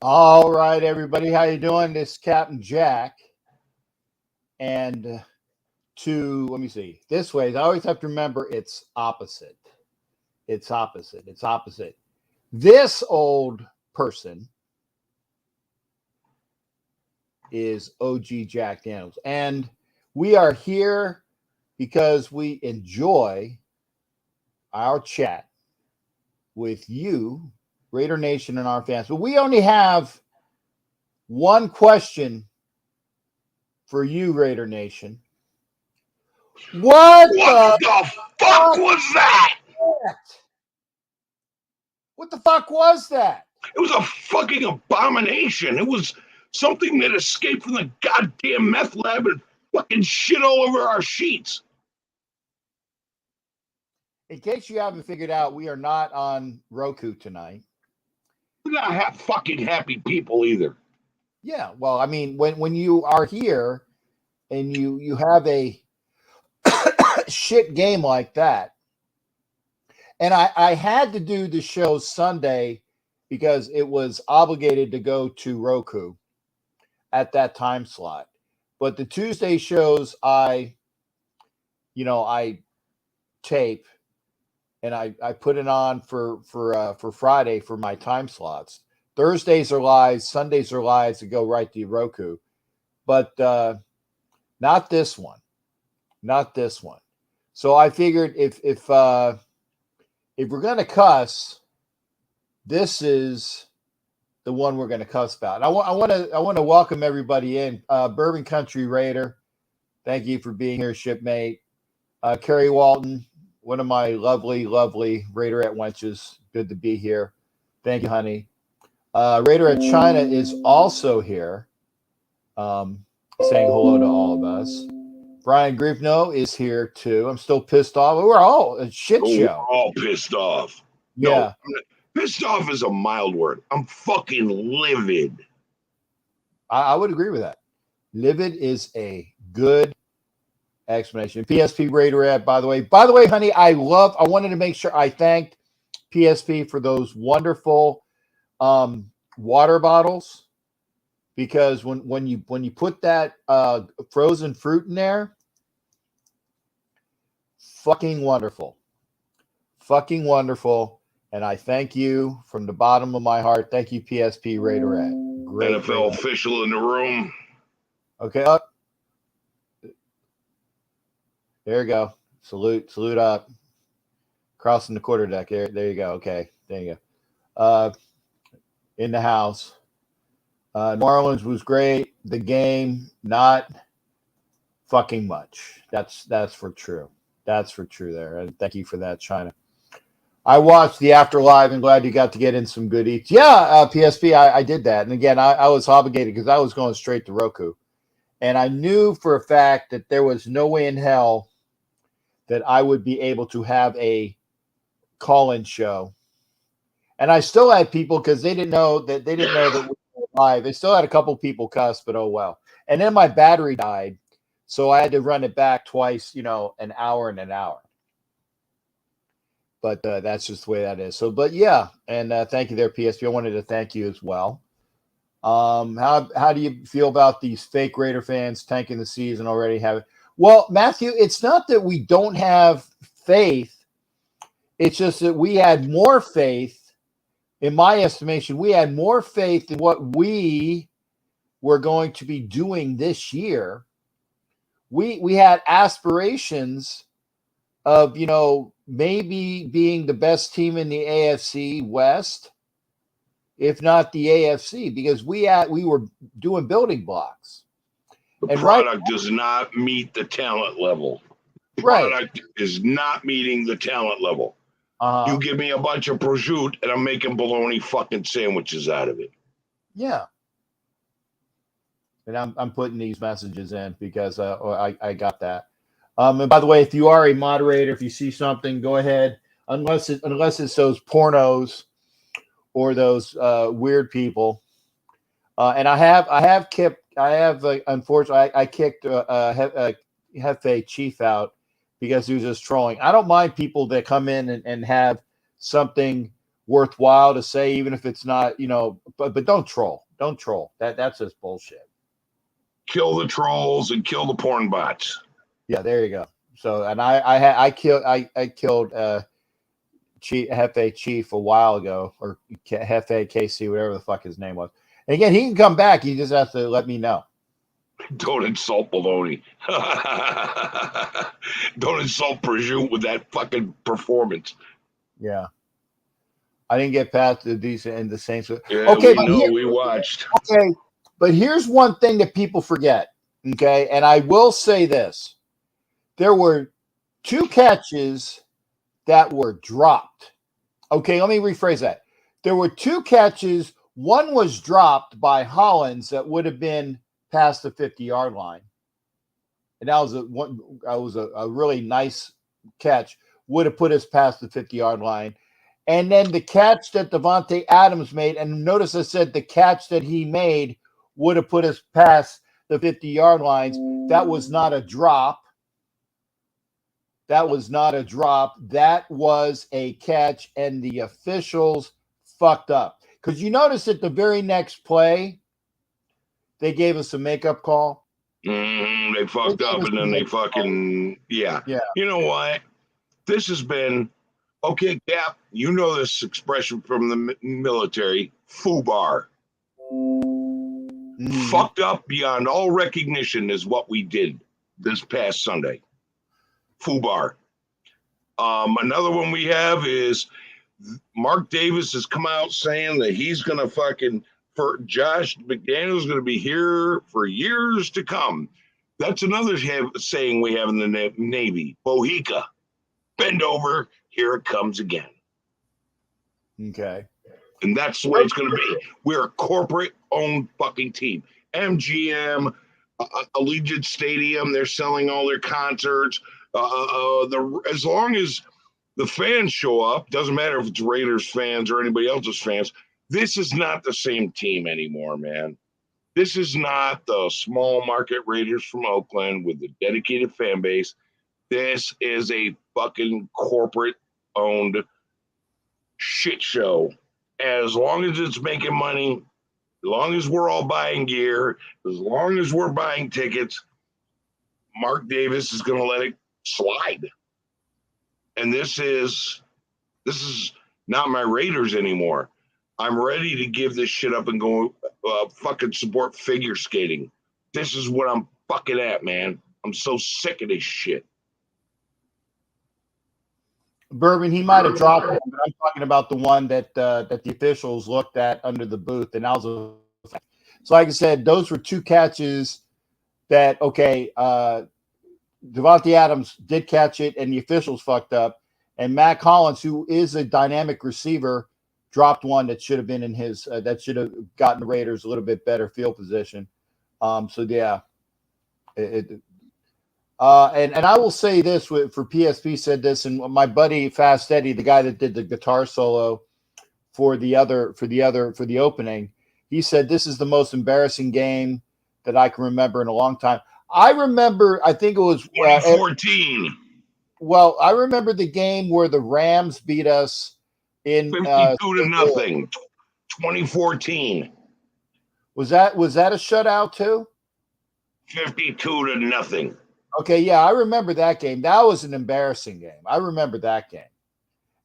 All right, everybody, how you doing? This is Captain Jack, and let me see. This way, I always have to remember it's opposite. It's opposite. It's opposite. This old person is OG Jack Daniels, and we are here because we enjoy our chat with you, Raider Nation, and our fans. But we only have one question for you, Raider Nation. What the fuck was that? What the fuck was that? It was a fucking abomination. It was something that escaped from the goddamn meth lab and fucking shit all over our sheets. In case you haven't figured out, we are not on Roku tonight. We're not fucking happy people either. Yeah, well, I mean, when you are here and you have a shit game like that, and I had to do the show Sunday because it was obligated to go to Roku at that time slot. But the Tuesday shows I tape and I put it on for Friday for my time slots. Thursdays are live, Sundays are live to go right to Roku, but not this one, not this one. So I figured if we're gonna cuss, this is the one we're gonna cuss about. And I want to welcome everybody in. Bourbon Country Raider, thank you for being here, shipmate. Kerry Walton, one of my lovely Raiderette wenches. Good to be here. Thank you, honey. Raiderette China is also here, saying hello to all of us. Brian Griefno is here too. I'm still pissed off. We're all a shit show. We're all pissed off. Yeah. No, pissed off is a mild word. I'm fucking livid. I would agree with that. Livid is a good explanation. PSP Raiderette, by the way, honey, I wanted to make sure I thanked PSP for those wonderful water bottles, because when you put that frozen fruit in there, fucking wonderful, and I thank you from the bottom of my heart. Thank you, PSP Raiderette. Great NFL official in the room. Okay, there you go. Salute up. Crossing the quarter deck. There you go. Okay, there you go. In the house. New Orleans was great. The game, not fucking much. That's for true. That's for true there. And thank you for that, China. I watched the Afterlife and glad you got to get in some good eats. Yeah, PSP, I did that. And again, I was obligated because I was going straight to Roku. And I knew for a fact that there was no way in hell that I would be able to have a call-in show. And I still had people, because they didn't know that we were live. They still had a couple people cuss, but oh well. And then my battery died, so I had to run it back twice, an hour and an hour. But that's just the way that is. So, but yeah, and thank you there, PSP. I wanted to thank you as well. How do you feel about these fake Raider fans tanking the season already? Well, Matthew, it's not that we don't have faith. It's just that we had more faith. In my estimation, we had more faith in what we were going to be doing this year. We had aspirations of, maybe being the best team in the AFC West, if not the AFC, because we were doing building blocks. The product does not meet the talent level. The product is not meeting the talent level. You give me a bunch of prosciutto and I'm making bologna fucking sandwiches out of it. Yeah. And I'm putting these messages in because I got that. And by the way, if you are a moderator, if you see something, go ahead. Unless it's those pornos or those weird people. And unfortunately, I kicked Hefe Chief out because he was just trolling. I don't mind people that come in and have something worthwhile to say, even if it's not, but don't troll. Don't troll. That's just bullshit. Kill the trolls and kill the porn bots. Yeah, there you go. So, and I killed Hefe Chief a while ago, or Hefe KC, whatever the fuck his name was. And again, he can come back. He just has to let me know. Don't insult Baloney. Don't insult Prosciutto with that fucking performance. Yeah. I didn't get past the decent and the Saints. Yeah, okay, we watched. Okay, but here's one thing that people forget. Okay, and I will say this: there were 2 catches that were dropped. Okay, let me rephrase that. There were 2 catches. One was dropped by Hollins that would have been past the 50-yard line, and that was a really nice catch. Would have put us past the 50-yard line. And then the catch that Davante Adams made, and notice I said the catch that he made would have put us past the 50-yard lines. That was not a drop. That was not a drop. That was a catch, and the officials fucked up. Because you notice at the very next play, they gave us a makeup call. They fucked up, and then they fucking, yeah. You know what? This has been... Okay, Cap, you know this expression from the military, FUBAR. Fucked up beyond all recognition is what we did this past Sunday. FUBAR. Another one we have is Mark Davis has come out saying that he's going to for Josh McDaniels going to be here for years to come. That's another saying we have in the Navy, Bohica. Bend over. Here it comes again. Okay. And that's the way it's going to be. We're a corporate-owned fucking team. MGM, Allegiant Stadium, they're selling all their concerts. As long as the fans show up, doesn't matter if it's Raiders fans or anybody else's fans, this is not the same team anymore, man. This is not the small market Raiders from Oakland with the dedicated fan base. This is a fucking corporate-owned shit show. As long as it's making money, as long as we're all buying gear, as long as we're buying tickets, Mark Davis is going to let it slide. And this is not my Raiders anymore. I'm ready to give this shit up and go fucking support figure skating. This is what I'm fucking at, man. I'm so sick of this shit. Bourbon, he might have dropped it, but I'm talking about the one that the officials looked at under the booth, and that was so. Like I said, those were 2 catches that Davante Adams did catch it, and the officials fucked up, and Matt Collins, who is a dynamic receiver, dropped one that should have been in his that should have gotten the Raiders a little bit better field position. So yeah, and I will say this for PSP said this, and my buddy Fast Eddie, the guy that did the guitar solo for the opening, he said this is the most embarrassing game that I can remember in a long time. I remember, I think it was 2014. I remember the game where the Rams beat us in 52-0. 2014. Was that a shutout too? 52-0. Okay, yeah, I remember that game. That was an embarrassing game. I remember that game.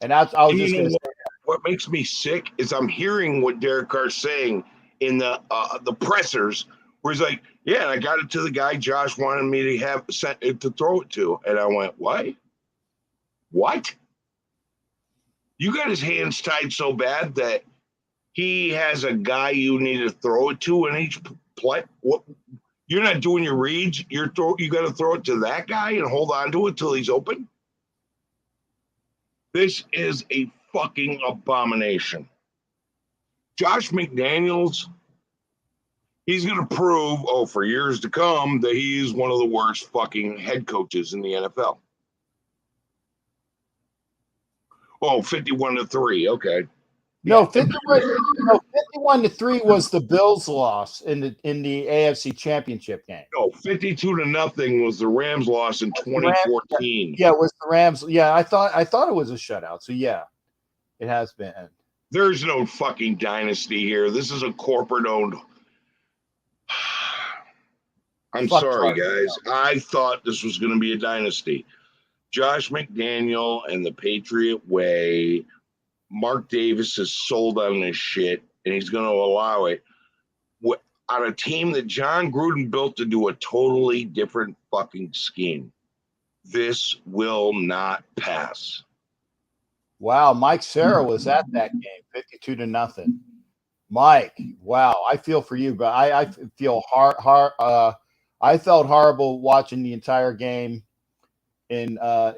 And I was just going to say what makes me sick is I'm hearing what Derek Carr's saying in the pressers, where he's like, yeah, and I got it to the guy Josh wanted me to have sent it to throw it to. And I went, what? You got his hands tied so bad that he has a guy you need to throw it to in each play? What? You're not doing your reads. You got to throw it to that guy and hold on to it till he's open. This is a fucking abomination. Josh McDaniels, he's going to prove, for years to come, that he's one of the worst fucking head coaches in the NFL. 51-3. Okay. No, 51-3 was the Bills' loss in the AFC Championship game. No, 52-0 was the Rams' loss in 2014. Yeah, it was the Rams. Yeah, I thought it was a shutout. So yeah, it has been. There's no fucking dynasty here. This is a corporate owned. I'm sorry, guys. I thought this was going to be a dynasty. Josh McDaniel and the Patriot Way. Mark Davis is sold on this shit, and he's going to allow it on a team that John Gruden built to do a totally different fucking scheme. This will not pass. Wow, Mike Sarah was at that game, 52-0. Mike, wow, I feel for you, but I feel I felt horrible watching the entire game. I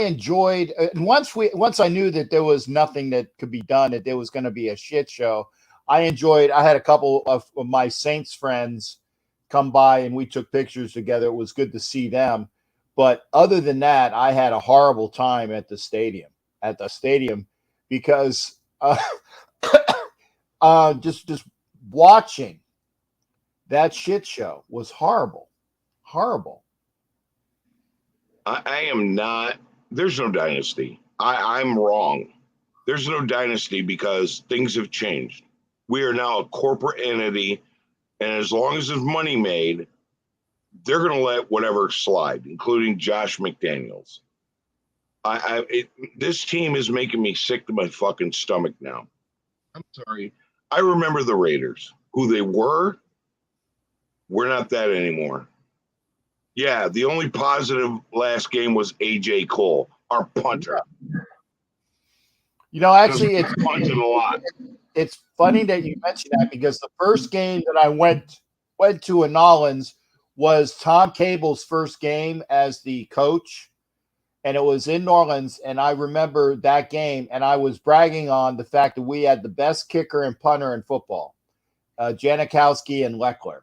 enjoyed once I knew that there was nothing that could be done, that there was going to be a shit show. I had a couple of my Saints friends come by and we took pictures together. It was good to see them. But other than that, I had a horrible time at the stadium because just watching that shit show was horrible. I am not. There's no dynasty. I'm wrong. There's no dynasty because things have changed. We are now a corporate entity, and as long as there's money made, they're going to let whatever slide, including Josh McDaniels. This team is making me sick to my fucking stomach now. I'm sorry. I remember the Raiders, who they were. We're not that anymore. Yeah, the only positive last game was AJ Cole, our punter. Actually, it's punted a lot. It's funny that you mentioned that because the first game that I went to in Nawlins was Tom Cable's first game as the coach, and it was in New Orleans. And I remember that game, and I was bragging on the fact that we had the best kicker and punter in football, Janikowski and Leckler,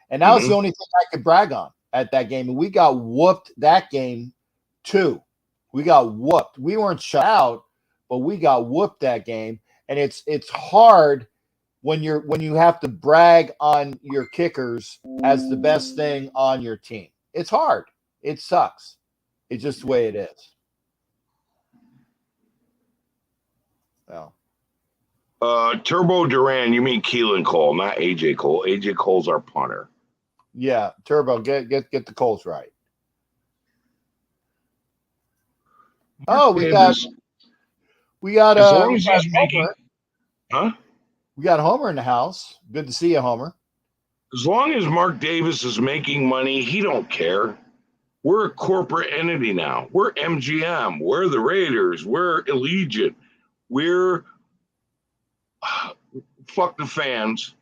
and that was the only thing I could brag on at that game. And we got whooped that game too. We got whooped. We weren't shut out, but we got whooped that game. And it's hard when you have to brag on your kickers as the best thing on your team. It's hard. It sucks. It's just the way it is. Well. Turbo Duran, you mean Keelan Cole, not AJ Cole. AJ Cole's our punter. Yeah, Turbo, get the Coles right. Oh, we got as long as he's making, huh? We got Homer in the house. Good to see you, Homer. As long as Mark Davis is making money, he don't care. We're a corporate entity now. We're MGM. We're the Raiders. We're Allegiant. We're fuck the fans.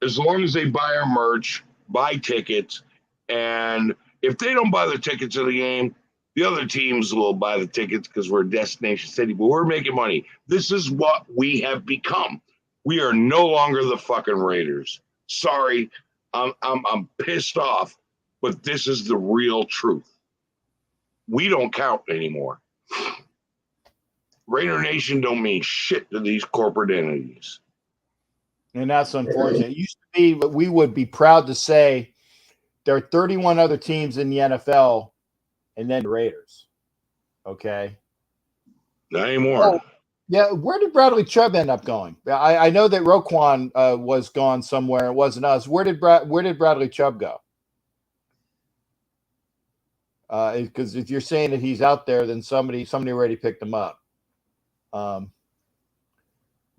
As long as they buy our merch, buy tickets, and if they don't buy the tickets of the game, the other teams will buy the tickets because we're a destination city, but we're making money. This is what we have become. We are no longer the fucking Raiders. Sorry, I'm pissed off, but this is the real truth. We don't count anymore. Raider Nation don't mean shit to these corporate entities. And that's unfortunate. It used to be, but we would be proud to say there are 31 other teams in the NFL and then the Raiders. Okay. Not anymore. Oh, yeah. Where did Bradley Chubb end up going? I know that Roquan was gone somewhere. It wasn't us. Where did Bradley Chubb go? Because if you're saying that he's out there, then somebody already picked him up.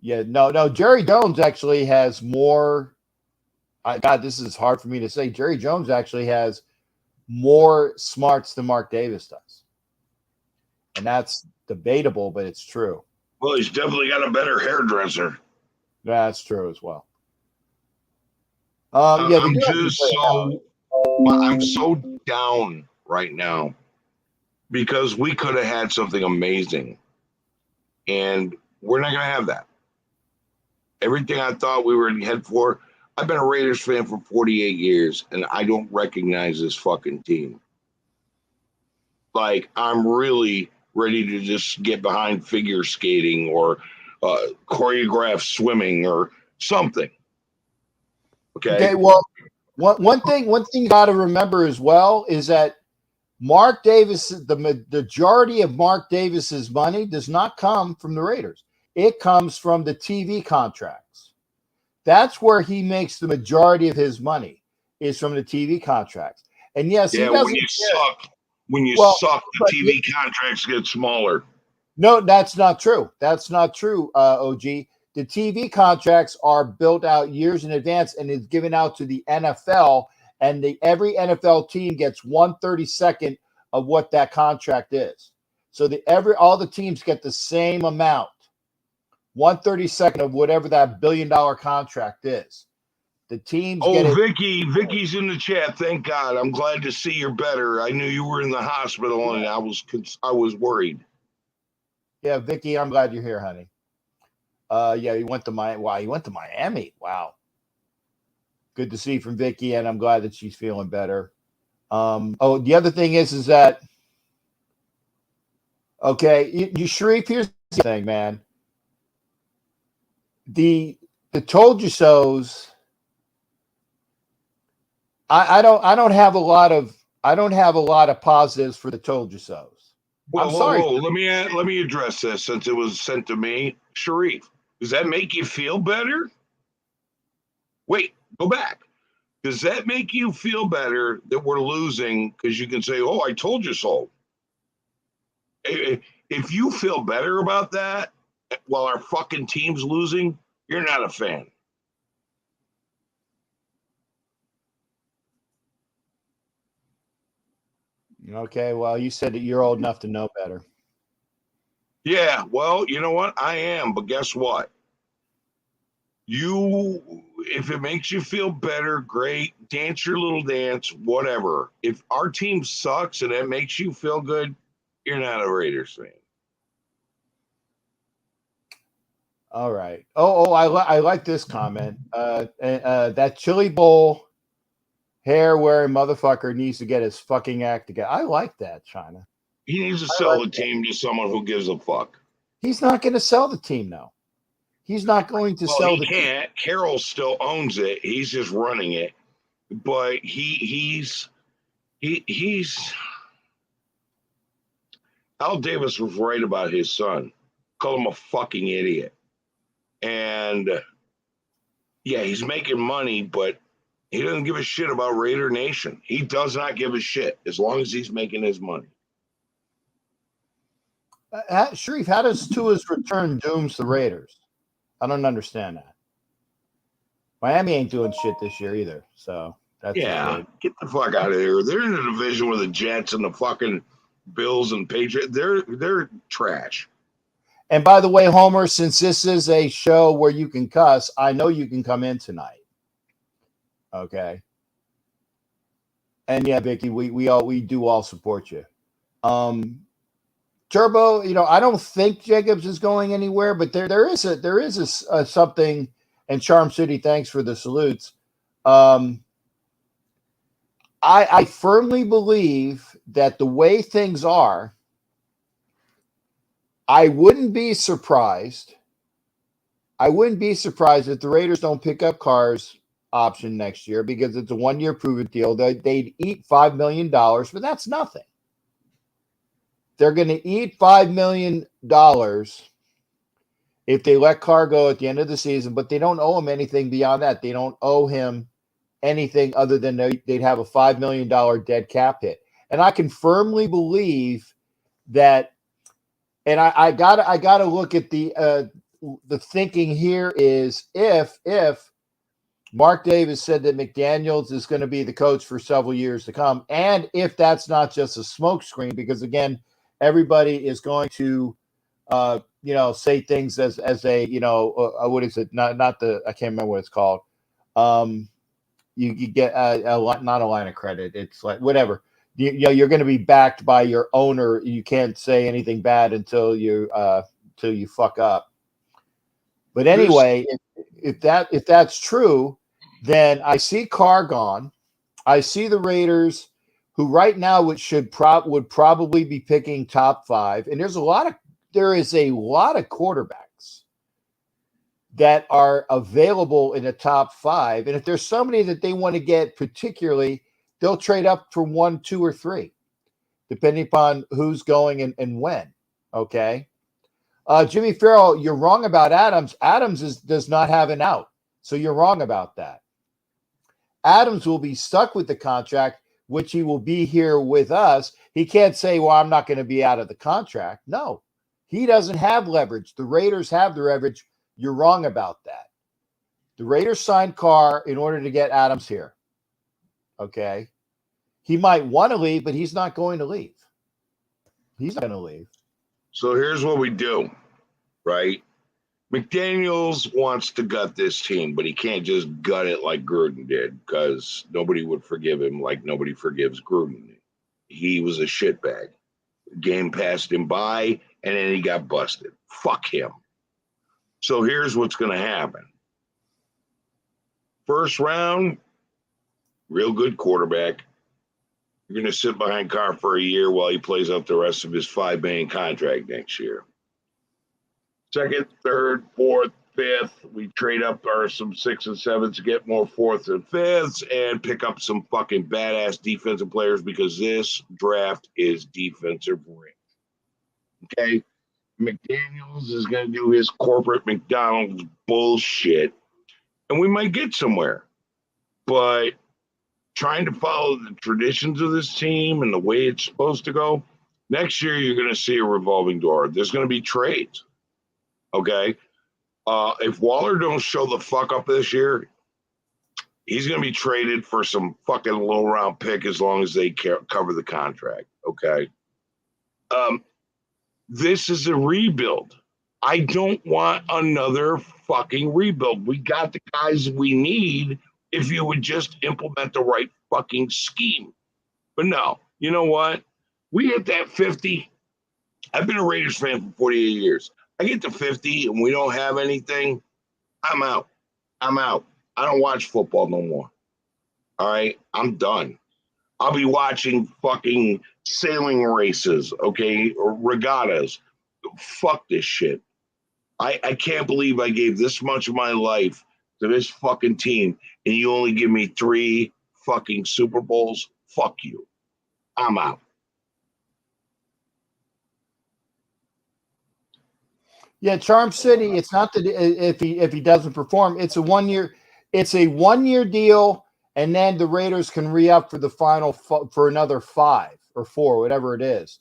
Yeah, no. Jerry Jones actually has more. God, this is hard for me to say. Jerry Jones actually has more smarts than Mark Davis does, and that's debatable, but it's true. Well, he's definitely got a better hairdresser. That's true as well. I'm so down right now because we could have had something amazing, and we're not going to have that. Everything I thought we were head for. I've been a Raiders fan for 48 years, and I don't recognize this fucking team. Like, I'm really ready to just get behind figure skating or choreographed swimming or something. Okay, well, one thing you got to remember as well is that Mark Davis, the majority of Mark Davis's money does not come from the Raiders. It comes from the TV contracts. That's where he makes the majority of his money, is from the TV contracts. And yes, he doesn't. When you suck, the TV contracts get smaller. No, that's not true. That's not true, OG. The TV contracts are built out years in advance and is given out to the NFL, and every NFL team gets 1/32 of what that contract is. So all the teams get the same amount, 1/32 of whatever that $1 billion contract is. The teams get it. Vicky's in the chat. Thank God. I'm glad to see you're better. I knew you were in the hospital, and I was worried. Yeah, Vicky, I'm glad you're here, honey. Yeah, he went to Miami. Wow, he went to Miami. Wow. Good to see from Vicky, and I'm glad that she's feeling better. The other thing is that, okay, you Sharif, here's the thing, man. The told you so's. I don't have a lot of positives for the told you so's. Well, I'm sorry. Let me address this since it was sent to me. Sharif, does that make you feel better? Wait, go back. Does that make you feel better that we're losing? Because you can say, "Oh, I told you so." If you feel better about that while our fucking team's losing, you're not a fan. Okay, well, you said that you're old enough to know better. Yeah, well, you know what? I am, but guess what? If it makes you feel better, great. Dance your little dance, whatever. If our team sucks and that makes you feel good, you're not a Raiders fan. All right. I like this comment. That chili bowl hair wearing motherfucker needs to get his fucking act together. I like that, China. He needs to sell the team to someone who gives a fuck. He's not going to sell the team, though. He's not going to sell the team. Carroll still owns it. He's just running it. But he's Al Davis was right about his son. Call him a fucking idiot. And yeah, he's making money, but he doesn't give a shit about Raider Nation. He does not give a shit as long as he's making his money. Sharif, how does Tua's return dooms the Raiders? I don't understand that. Miami ain't doing shit this year either. So that's get the fuck out of here. They're in a division with the Jets and the fucking Bills and Patriots. They're trash. And by the way, Homer, since this is a show where you can cuss, I know you can come in tonight. Okay. And yeah, Vicky, we do all support you. Turbo, I don't think Jacobs is going anywhere, but there is a something. And Charm City, thanks for the salutes. I firmly believe that the way things are, I wouldn't be surprised if the Raiders don't pick up Carr's option next year because it's a 1-year prove-it deal. They'd eat $5 million, but that's nothing. They're going to eat $5 million if they let Carr go at the end of the season, but they don't owe him anything beyond that. They don't owe him anything other than they'd have a $5 million dead cap hit. And I can firmly believe that. And I gotta look at the thinking here is if Mark Davis said that McDaniels is going to be the coach for several years to come, and if that's not just a smokescreen, because again, everybody is going to say things as a what is it? Not I can't remember what it's called. You get not a line of credit. It's like whatever. You're going to be backed by your owner. You can't say anything bad until you fuck up. But anyway, if that's true, then I see Carr gone. I see the Raiders, who right now would probably be picking top 5, and there is a lot of quarterbacks that are available in the top 5, and if there's somebody that they want to get particularly, they'll trade up for 1, 2, or 3, depending upon who's going and when. Okay. Jimmy Farrell, you're wrong about Adams. Adams does not have an out. So you're wrong about that. Adams will be stuck with the contract, which he will be here with us. He can't say, well, I'm not going to be out of the contract. No, he doesn't have leverage. The Raiders have the leverage. You're wrong about that. The Raiders signed Carr in order to get Adams here. Okay. He might want to leave, but he's not going to leave. He's not going to leave. So here's what we do, right? McDaniels wants to gut this team, but he can't just gut it like Gruden did because nobody would forgive him like nobody forgives Gruden. He was a shitbag. Game passed him by, and then he got busted. Fuck him. So here's what's going to happen. First round, real good quarterback. You're going to sit behind Carr for a year while he plays out the rest of his $5 million contract next year. Second, third, fourth, fifth, we trade up some 6 and 7s to get more 4th and 5ths and pick up some fucking badass defensive players because this draft is defensive rich. Okay? McDaniels is going to do his corporate McDonald's bullshit, and we might get somewhere. But trying to follow the traditions of this team and the way it's supposed to go, next year you're going to see a revolving door. There's going to be trades. Okay, if Waller don't show the fuck up this year, he's going to be traded for some fucking low round pick as long as they cover the contract. Okay, this is a rebuild. I don't want another fucking rebuild. We got the guys we need if you would just implement the right fucking scheme. But no, you know what? We hit that 50. I've been a Raiders fan for 48 years. I get to 50 and we don't have anything, I'm out. I'm out. I don't watch football no more. All right? I'm done. I'll be watching fucking sailing races, okay, or regattas. Fuck this shit. I can't believe I gave this much of my life to this fucking team and you only give me 3 fucking Super Bowls. Fuck you. I'm out. Yeah, Charm City. It's not that if he doesn't perform, it's a 1 year. It's a 1 year deal, and then the Raiders can re-up for the final for another 5 or 4, whatever it is.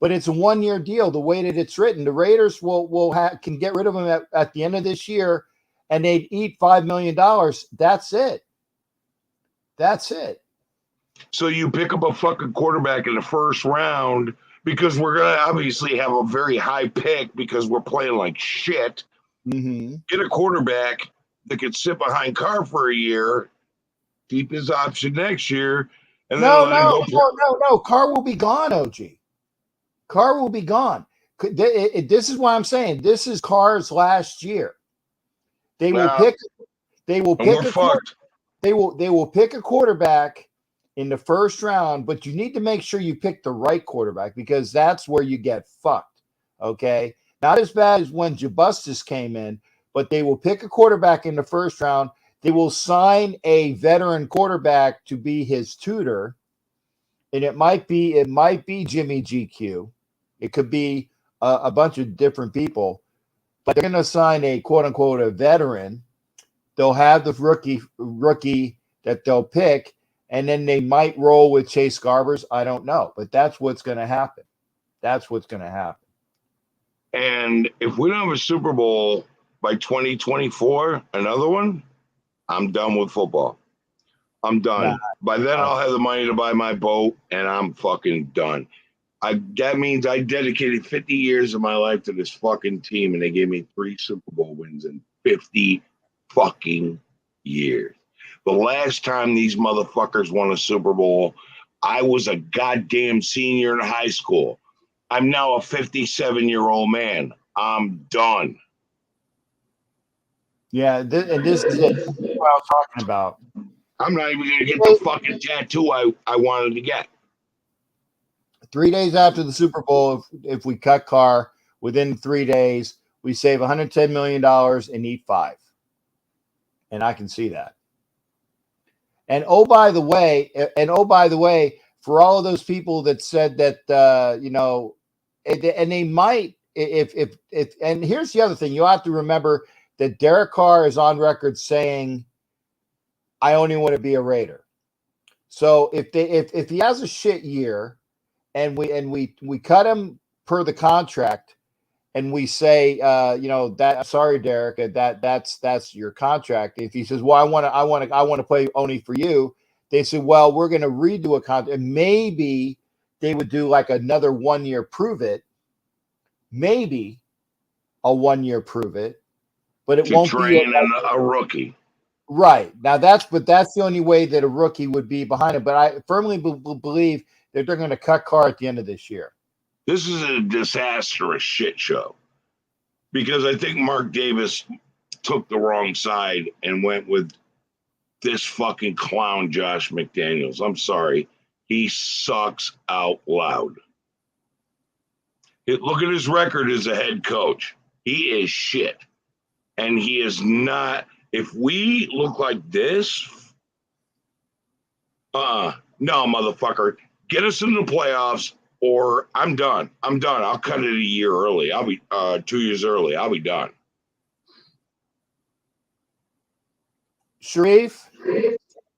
But it's a 1 year deal. The way that it's written, the Raiders can get rid of him at the end of this year, and they'd eat $5 million. That's it. That's it. So you pick up a fucking quarterback in the first round. Because we're going to obviously have a very high pick because we're playing like shit. Mm-hmm. Get a quarterback that could sit behind Carr for a year, keep his option next year, and then let him go. No. Carr will be gone, OG. Carr will be gone. This is why I'm saying this is Carr's last year. They will pick a quarterback in the first round, but you need to make sure you pick the right quarterback because that's where you get fucked. Okay. Not as bad as when Jabustis came in, but they will pick a quarterback in the first round. They will sign a veteran quarterback to be his tutor. And it might be Jimmy GQ. It could be a bunch of different people, but they're going to sign a quote unquote a veteran. They'll have the rookie that they'll pick. And then they might roll with Chase Garbers. I don't know. But that's what's going to happen. That's what's going to happen. And if we don't have a Super Bowl by 2024, another one, I'm done with football. I'm done. By then, I'll have the money to buy my boat, and I'm fucking done. That means I dedicated 50 years of my life to this fucking team, and they gave me 3 Super Bowl wins in 50 fucking years. The last time these motherfuckers won a Super Bowl, I was a goddamn senior in high school. I'm now a 57-year-old man. I'm done. Yeah, this is it. This is what I was talking about. I'm not even going to get the fucking tattoo I wanted to get. 3 days after the Super Bowl, if we cut Carr within 3 days, we save $110 million and eat 5. And I can see that. And by the way, for all of those people that said that, and they might if and here's the other thing, you have to remember that Derek Carr is on record saying, I only want to be a Raider. So if he has a shit year and we cut him per the contract and we say, that, sorry, Derek, that's your contract. If he says, well, I want to play only for you, they say, well, we're going to redo a contract. And maybe they would do like another 1 year prove it, maybe a 1 year prove it, but it won't be a rookie. Right. Now that's the only way that a rookie would be behind it. But I firmly believe that they're going to cut Carr at the end of this year. This is a disastrous shit show because I think Mark Davis took the wrong side and went with this fucking clown, Josh McDaniels. I'm sorry. He sucks out loud. Look at his record as a head coach. He is shit. And he is not. If we look like this, no, motherfucker. Get us in the playoffs or I'm done. I'll cut it a year early. I'll be 2 years early. I'll be done. Sharif,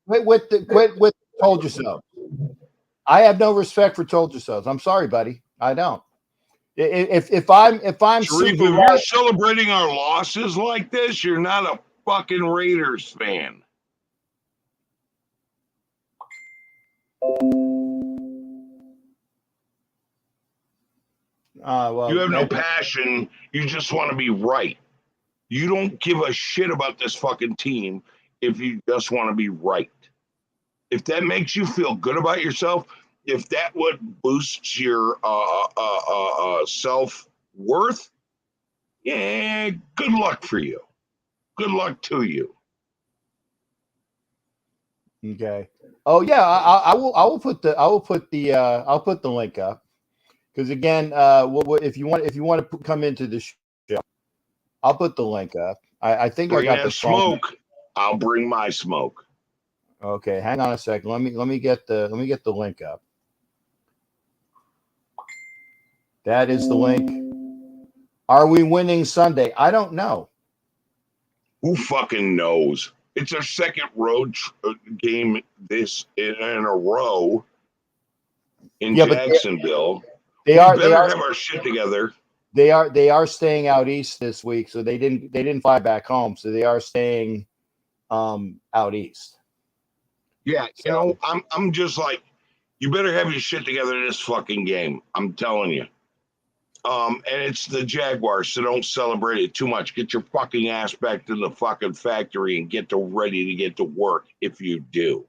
quit told you so. I have no respect for told you so's. I'm sorry, buddy. I don't. If I'm Sharif, if you're celebrating our losses like this, you're not a fucking Raiders fan. Well, you have no passion. You just want to be right. You don't give a shit about this fucking team if you just want to be right. If that makes you feel good about yourself, if that would boost your self-worth, yeah, good luck for you. Good luck to you. Okay. Oh yeah, I'll put the link up because again, if you want to come into the show, I'll put the link up. I think I got the smoke. I'll bring my smoke. Okay, hang on a second. Let me get the link up. That is the link. Are we winning Sunday? I don't know. Who fucking knows? It's our second road game in a row in Jacksonville. They are have our shit together. They are staying out east this week, so they didn't fly back home, so they are staying out east. Yeah, so, I'm just like, you better have your shit together in this fucking game. I'm telling you. And it's the Jaguars, so don't celebrate it too much. Get your fucking ass back to the fucking factory and ready to get to work if you do.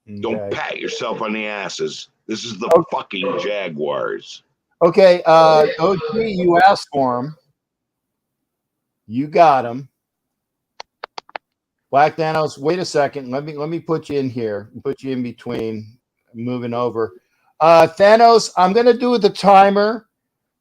Okay. Don't pat yourself on the asses. This is the fucking Jaguars. Okay, OG, you asked for him. You got him. Black Thanos, wait a second. Let me put you in here. Put you in between. Moving over. Thanos, I'm gonna do the timer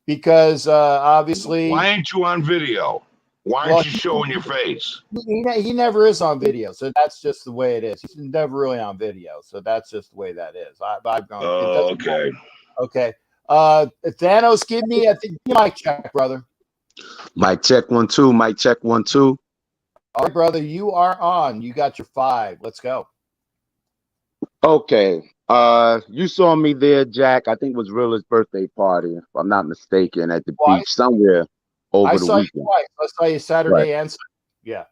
because obviously. Why ain't you on video? Why aren't you showing your face? He never is on video, so that's just the way it is. He's never really on video, so that's just the way that is. I've gone. Okay. Okay. Thanos, give me a mic check, brother. Mic check 1 2. Mic check 1 2. All right, brother, you are on. You got your 5. Let's go. Okay. You saw me there, Jack. I think it was Rilla's birthday party, if I'm not mistaken, at the beach somewhere over the weekend. I saw you Saturday and Sunday. Yeah.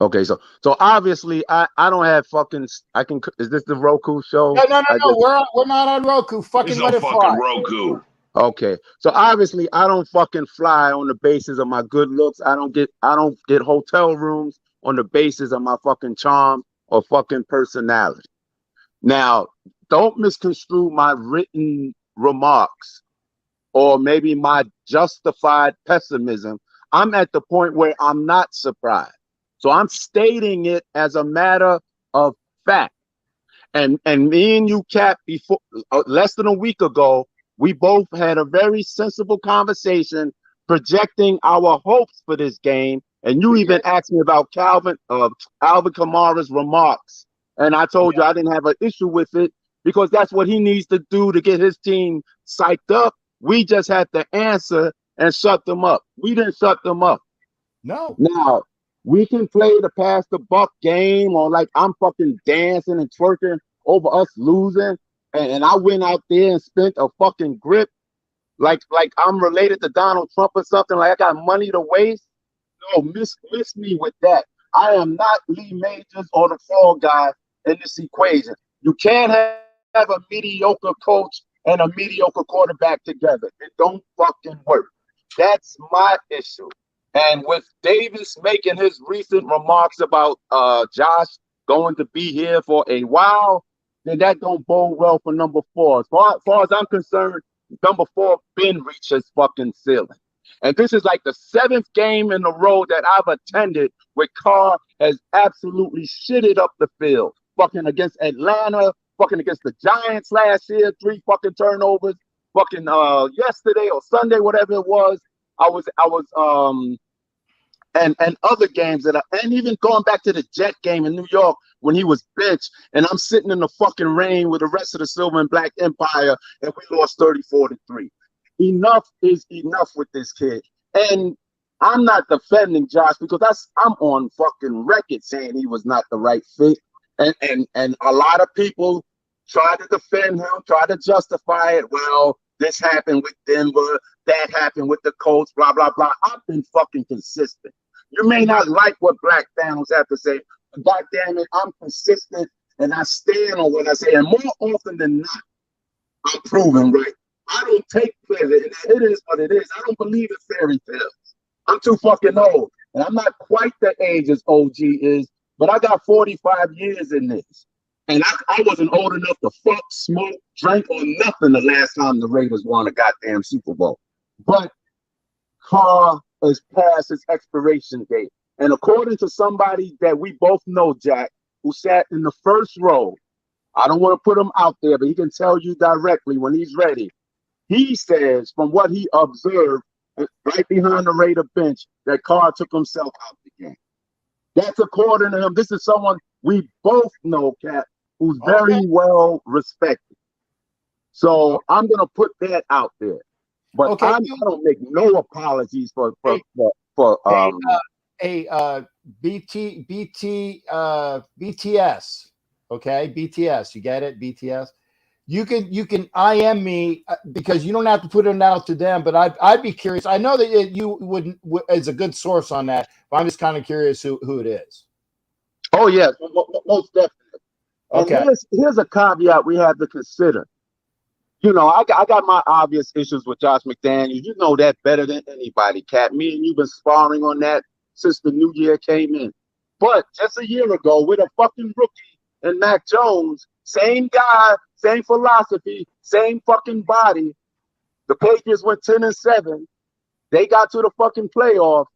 Okay, so obviously I don't have fucking. Is this the Roku show? No. We're not on Roku. Fucking let it fly. Roku. Okay, so obviously I don't fucking fly on the basis of my good looks. I don't get hotel rooms on the basis of my fucking charm or fucking personality. Now, don't misconstrue my written remarks or maybe my justified pessimism. I'm at the point where I'm not surprised. So I'm stating it as a matter of fact. And me and you, Cap, before less than a week ago, we both had a very sensible conversation projecting our hopes for this game. And you even asked me about Alvin Kamara's remarks. And I told you I didn't have an issue with it because that's what he needs to do to get his team psyched up We just had to answer and shut them up. We didn't shut them up. No. Now, we can play the pass the buck game, or like I'm fucking dancing and twerking over us losing, and I went out there and spent a fucking grip like I'm related to Donald Trump or something, like I got money to waste. No, miss me with that. I am not Lee Majors or the fall guy in this equation. You can't have a mediocre coach and a mediocre quarterback together. It don't fucking work. That's my issue. And with Davis making his recent remarks about Josh going to be here for a while, then that don't bode well for number 4. As far as I'm concerned, number 4 been reached his fucking ceiling. And this is like the 7th game in a row that I've attended where Carr has absolutely shitted up the field. Fucking against Atlanta, fucking against the Giants last year, 3 fucking turnovers. Fucking yesterday or Sunday, whatever it was, I was and other games and even going back to the Jet game in New York when he was benched, and I'm sitting in the fucking rain with the rest of the Silver and Black Empire, and we lost 34-3. Enough is enough with this kid. And I'm not defending Josh because I'm on fucking record saying he was not the right fit. And a lot of people try to defend him, try to justify it. Well, this happened with Denver, that happened with the Colts, blah, blah, blah. I've been fucking consistent. You may not like what Black Thanos have to say, but God damn it, I'm consistent and I stand on what I say. And more often than not, I'm proven right. I don't take pleasure in that. It is what it is. I don't believe in fairy tales. I'm too fucking old. And I'm not quite the age as OG is, but I got 45 years in this. And I wasn't old enough to fuck, smoke, drink, or nothing the last time the Raiders won a goddamn Super Bowl. But Carr is past his expiration date. And according to somebody that we both know, Jack, who sat in the first row, I don't want to put him out there, but he can tell you directly when he's ready. He says, from what he observed right behind the Raider bench, that Carr took himself out the game. That's according to him. This is someone we both know, Cap, who's very well respected. So I'm going to put that out there. But I don't make no apologies for BTS. Okay, BTS. You get it? BTS. You can IM me because you don't have to put it out to them, but I'd be curious. I know that you wouldn't is a good source on that, but I'm just kind of curious who it is. Oh yeah, most definitely. Okay. And here's a caveat we have to consider. You know, I got my obvious issues with Josh McDaniels. You know that better than anybody, Cat. Me and you've been sparring on that since the new year came in. But just a year ago, with a fucking rookie and Mac Jones, same guy, same philosophy, same fucking body. The Patriots went 10-7. They got to the fucking playoff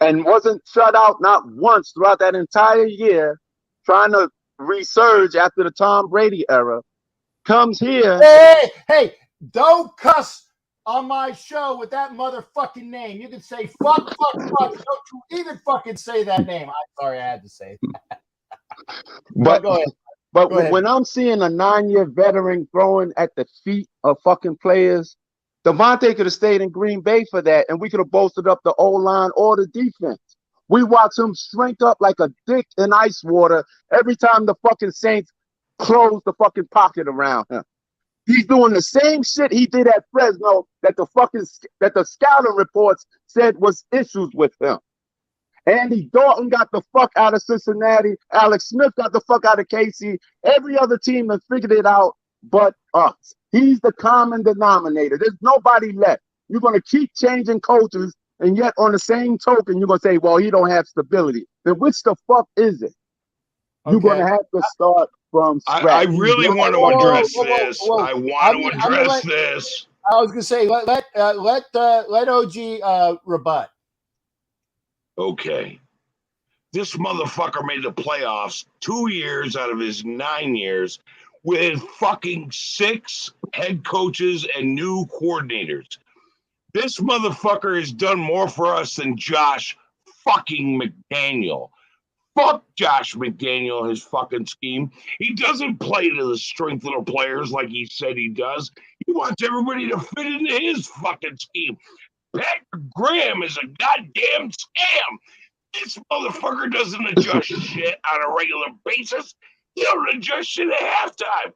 and wasn't shut out not once throughout that entire year, trying to resurge after the Tom Brady era. Comes here. Hey, don't cuss on my show with that motherfucking name. You can say fuck. Don't you even fucking say that name. I'm sorry, I had to say that. But go ahead. But go ahead. When I'm seeing a 9-year veteran throwing at the feet of fucking players, Devontae could have stayed in Green Bay for that, and we could have bolstered up the O-line or the defense. We watch him shrink up like a dick in ice water every time the fucking Saints close the fucking pocket around him. He's doing the same shit he did at Fresno that the scouting reports said was issues with him. Andy Dalton got the fuck out of Cincinnati. Alex Smith got the fuck out of KC. Every other team has figured it out but us. He's the common denominator. There's nobody left. You're going to keep changing coaches, and yet on the same token, you're going to say, well, he don't have stability. Then which the fuck is it? You're going to have to start from scratch. I really want to address this. I want to address this. I was going to say, let OG rebut. Okay. This motherfucker made the playoffs 2 years out of his 9 years with fucking 6 head coaches and new coordinators. This motherfucker has done more for us than Josh fucking McDaniel. Fuck Josh McDaniel and his fucking scheme. He doesn't play to the strength of the players like he said he does. He wants everybody to fit into his fucking scheme. Patrick Graham is a goddamn scam. This motherfucker doesn't adjust shit on a regular basis. He don't adjust shit at halftime.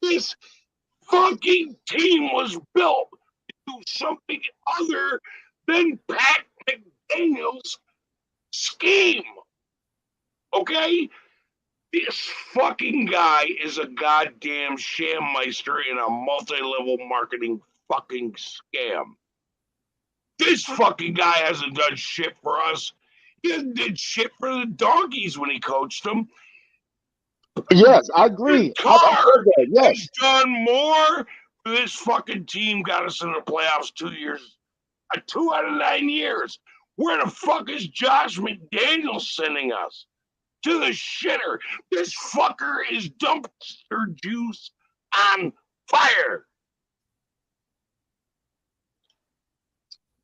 This fucking team was built to do something other than Pat McDaniel's scheme. Okay? This fucking guy is a goddamn shammeister in a multi-level marketing fucking scam. This fucking guy hasn't done shit for us. He did shit for the Donkeys when he coached them. Yes, I agree. Carr yes. has done more for this fucking team. Got us in the playoffs 2 years, 2 out of 9 years. Where the fuck is Josh McDaniel sending us? To the shitter. This fucker is dumpster juice on fire.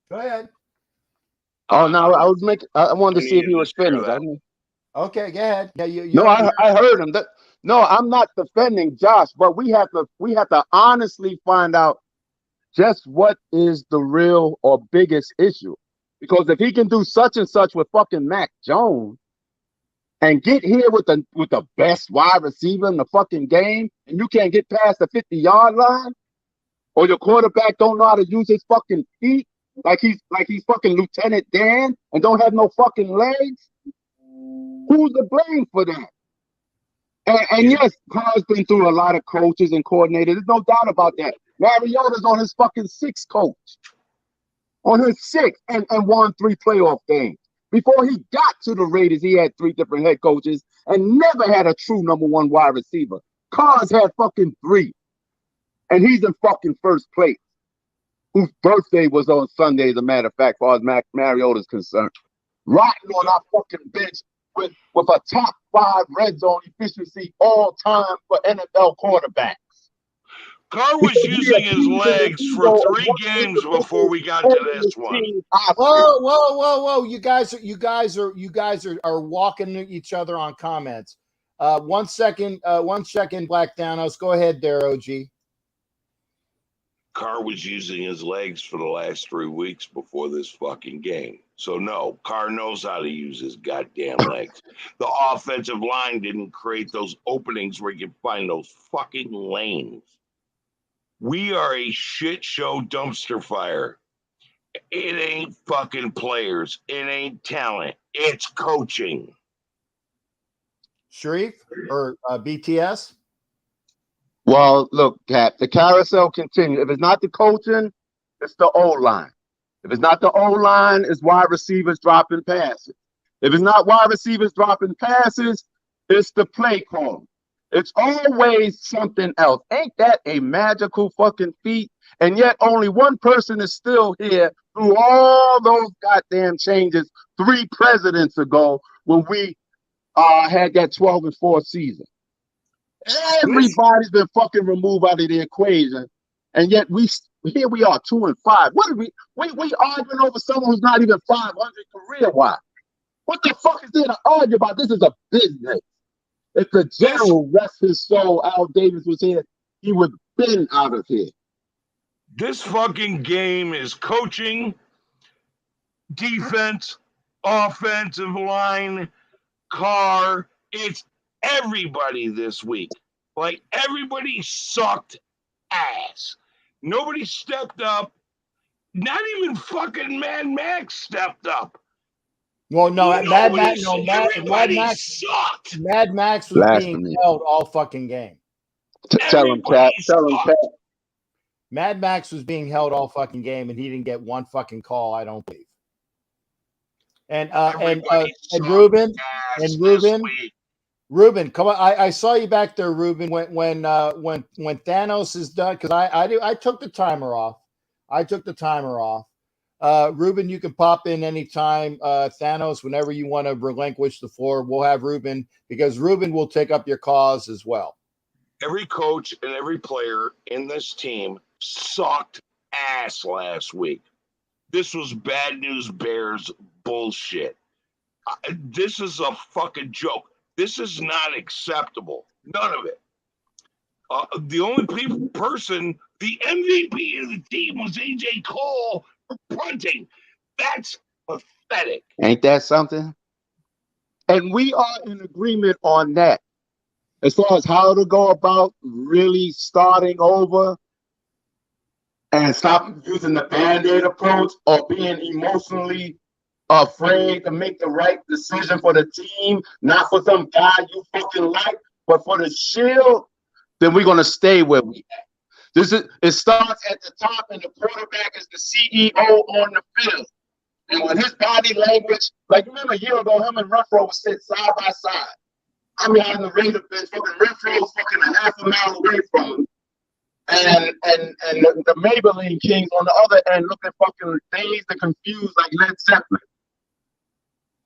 Go ahead. Oh no, I wanted to see if he was finished. Okay, go ahead. Yeah, no, I heard him. No, I'm not defending Josh, but we have to honestly find out just what is the real or biggest issue. Because if he can do such and such with fucking Mac Jones and get here with the best wide receiver in the fucking game, and you can't get past the 50-yard line, or your quarterback don't know how to use his fucking feet, like he's fucking Lieutenant Dan and don't have no fucking legs, who's to blame for that? And yes, Carr's been through a lot of coaches and coordinators. There's no doubt about that. Mariota's on his fucking sixth coach. On his sixth, and won 3 playoff games. Before he got to the Raiders, he had 3 different head coaches and never had a true number 1 wide receiver. Carr's had fucking 3. And he's in fucking first place. Whose birthday was on Sunday, as a matter of fact, as far as Mariota's concerned. Rotting on our fucking bench with a top 5 red zone efficiency all time for NFL quarterbacks. Carr was using his legs for 3 games before we got to this one. Whoa! You guys are walking each other on comments. 1 second, Black Thanos. Go ahead there, OG. Carr was using his legs for the last 3 weeks before this fucking game. So no, Carr knows how to use his goddamn legs. The offensive line didn't create those openings where you can find those fucking lanes. We are a shit show dumpster fire. It ain't fucking players. It ain't talent. It's coaching. Sharif or BTS? Well, look, Cap, the carousel continues. If it's not the coaching, it's the O-line. If it's not the O-line, it's wide receivers dropping passes. If it's not wide receivers dropping passes, it's the play call. It's always something else. Ain't that a magical fucking feat? And yet only one person is still here through all those goddamn changes 3 presidents ago when we had that 12-4 season. Everybody's been fucking removed out of the equation. And yet here we are, 2-5. What are we arguing over someone who's not even 500 career-wise? What the fuck is there to argue about? This is a business. If the general, rest his soul, Al Davis was here, he would have been out of here. This fucking game is coaching, defense, offensive line, Carr. It's everybody this week. Like, everybody sucked ass. Nobody stepped up. Not even fucking Mad Max stepped up. Well, no, Mad Max sucked. Mad Max was being held all fucking game. Tell him, Pat. Mad Max was being held all fucking game, and he didn't get one fucking call, I don't believe. And Ruben, come on! I saw you back there, Ruben. When Thanos is done, because I took the timer off. Ruben, you can pop in anytime. Thanos, whenever you want to relinquish the floor, we'll have Ruben, because Ruben will take up your cause as well. Every coach and every player in this team sucked ass last week. This was bad news Bears bullshit. This is a fucking joke. This is not acceptable. None of it. The only person, the MVP of the team was AJ Cole for punting. That's pathetic. Ain't that something? And we are in agreement on that. As far as how to go about really starting over and stop using the Band-Aid approach or being emotionally afraid to make the right decision for the team, not for some guy you fucking like, but for the shield, then we're gonna stay where we at. It starts at the top, and the quarterback is the CEO on the field. And with his body language, like remember a year ago, him and Renfro was sitting side by side. I'm behind the Raider bench, fucking Renfro was fucking a half a mile away from him. And the Maybelline Kings on the other end looking fucking dazed and confused like Led Zeppelin.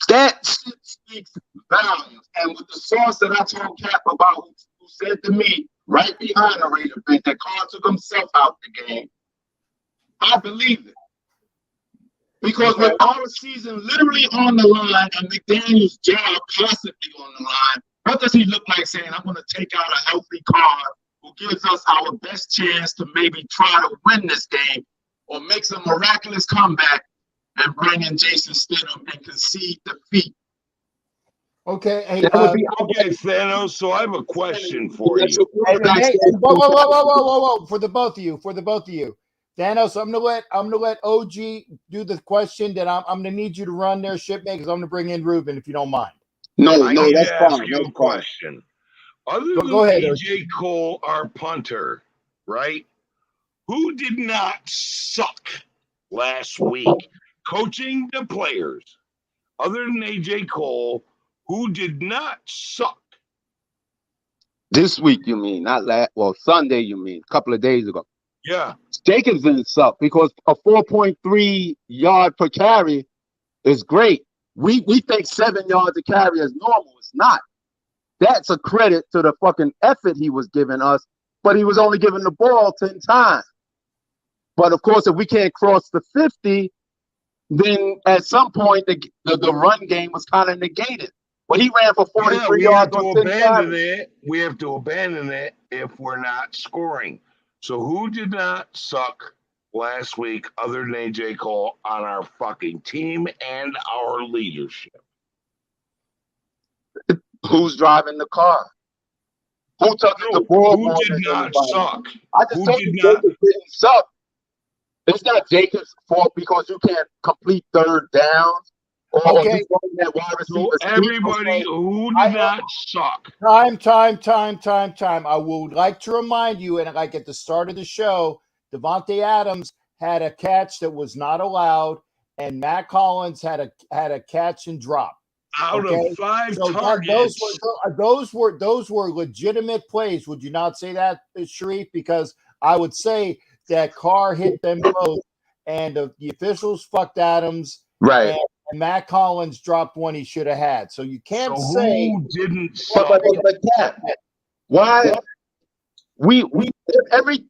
That shit speaks volumes. And with the source that I told Cap about, who said to me, right behind the Raider bench, that Carr took himself out the game, I believe it. Because with our season literally on the line and McDaniel's job possibly on the line, what does he look like saying, I'm going to take out a healthy Carr who gives us our best chance to maybe try to win this game or make some miraculous comeback and bring in Jason Stidham and concede defeat? Okay, hey, okay, Thanos. So I have a question for you. Hey, whoa! For the both of you, Thanos. I'm gonna let OG do the question. That I'm gonna need you to run their shipmate because I'm gonna bring in Ruben if you don't mind. No, I need that's to ask fine. you a question. Other than Go ahead, AJ Cole, our punter, right? Who did not suck last week coaching the players? Other than AJ Cole, who did not suck? This week, you mean? Not last. Well, Sunday, you mean? A couple of days ago. Yeah. Jacobs didn't suck because a 4.3 yard per carry is great. We think 7 yards a carry is normal. It's not. That's a credit to the fucking effort he was giving us, but he was only giving the ball 10 times. But of course, if we can't cross the 50, then at some point the run game was kind of negated. But he ran for 43 yards on 10 carries. We have to abandon it if we're not scoring. So who did not suck last week other than AJ Cole on our fucking team and our leadership? Who's driving the car? Who took the ball? Who did not suck? I just told you Jacobs didn't suck. It's not Jacobs' fault because you can't complete third downs. Okay. So everybody who did not suck. Time. I would like to remind you, and like at the start of the show, Devontae Adams had a catch that was not allowed, and Matt Collins had a catch and drop. Out of 5 targets. Those were legitimate plays. Would you not say that, Sharif? Because I would say that Carr hit them both, and the officials fucked Adams. Right. And Matt Collins dropped one he should have had. So you can't say who didn't suck. But why we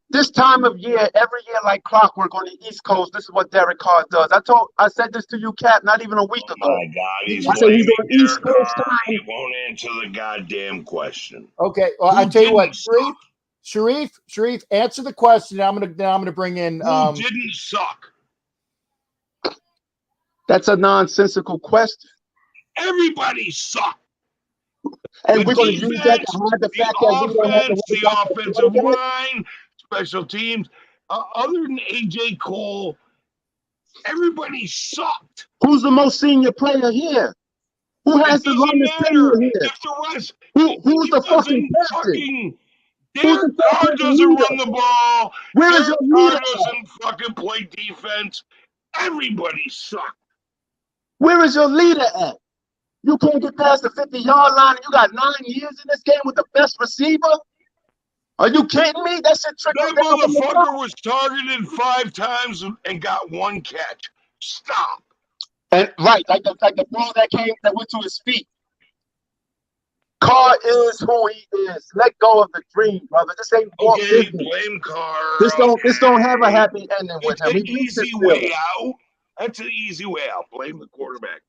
this time of year, every year like clockwork on the East Coast, this is what Derek Carr does. I said this to you, Cap, not even a week ago. Oh my God, he's on East Coast time. He won't answer the goddamn question. Okay, well, I tell you what, Sharif, answer the question. I'm gonna bring in. Who didn't suck? That's a nonsensical question. Everybody sucked. And we're going to use that to hide the fact that we don't have the offensive line, special teams. Other than AJ Cole, everybody sucked. Who's the most senior player here? Who has the longest tenure here? If the rest, who's the fucking captain? Derek Carr doesn't run the ball. Where is your leader? Derek Carr doesn't fucking play defense. Everybody sucked. Where is your leader at? You can't get past the 50-yard line and you got 9 years in this game with the best receiver? Are you kidding me? That shit trickled down. That motherfucker was targeted 5 times and got 1 catch. Stop. And like the ball that went to his feet. Carr is who he is. Let go of the dream, brother. This ain't okay, blame Carr. This don't have a happy ending with him. It's an easy way out. That's an easy way out. Blame the quarterback.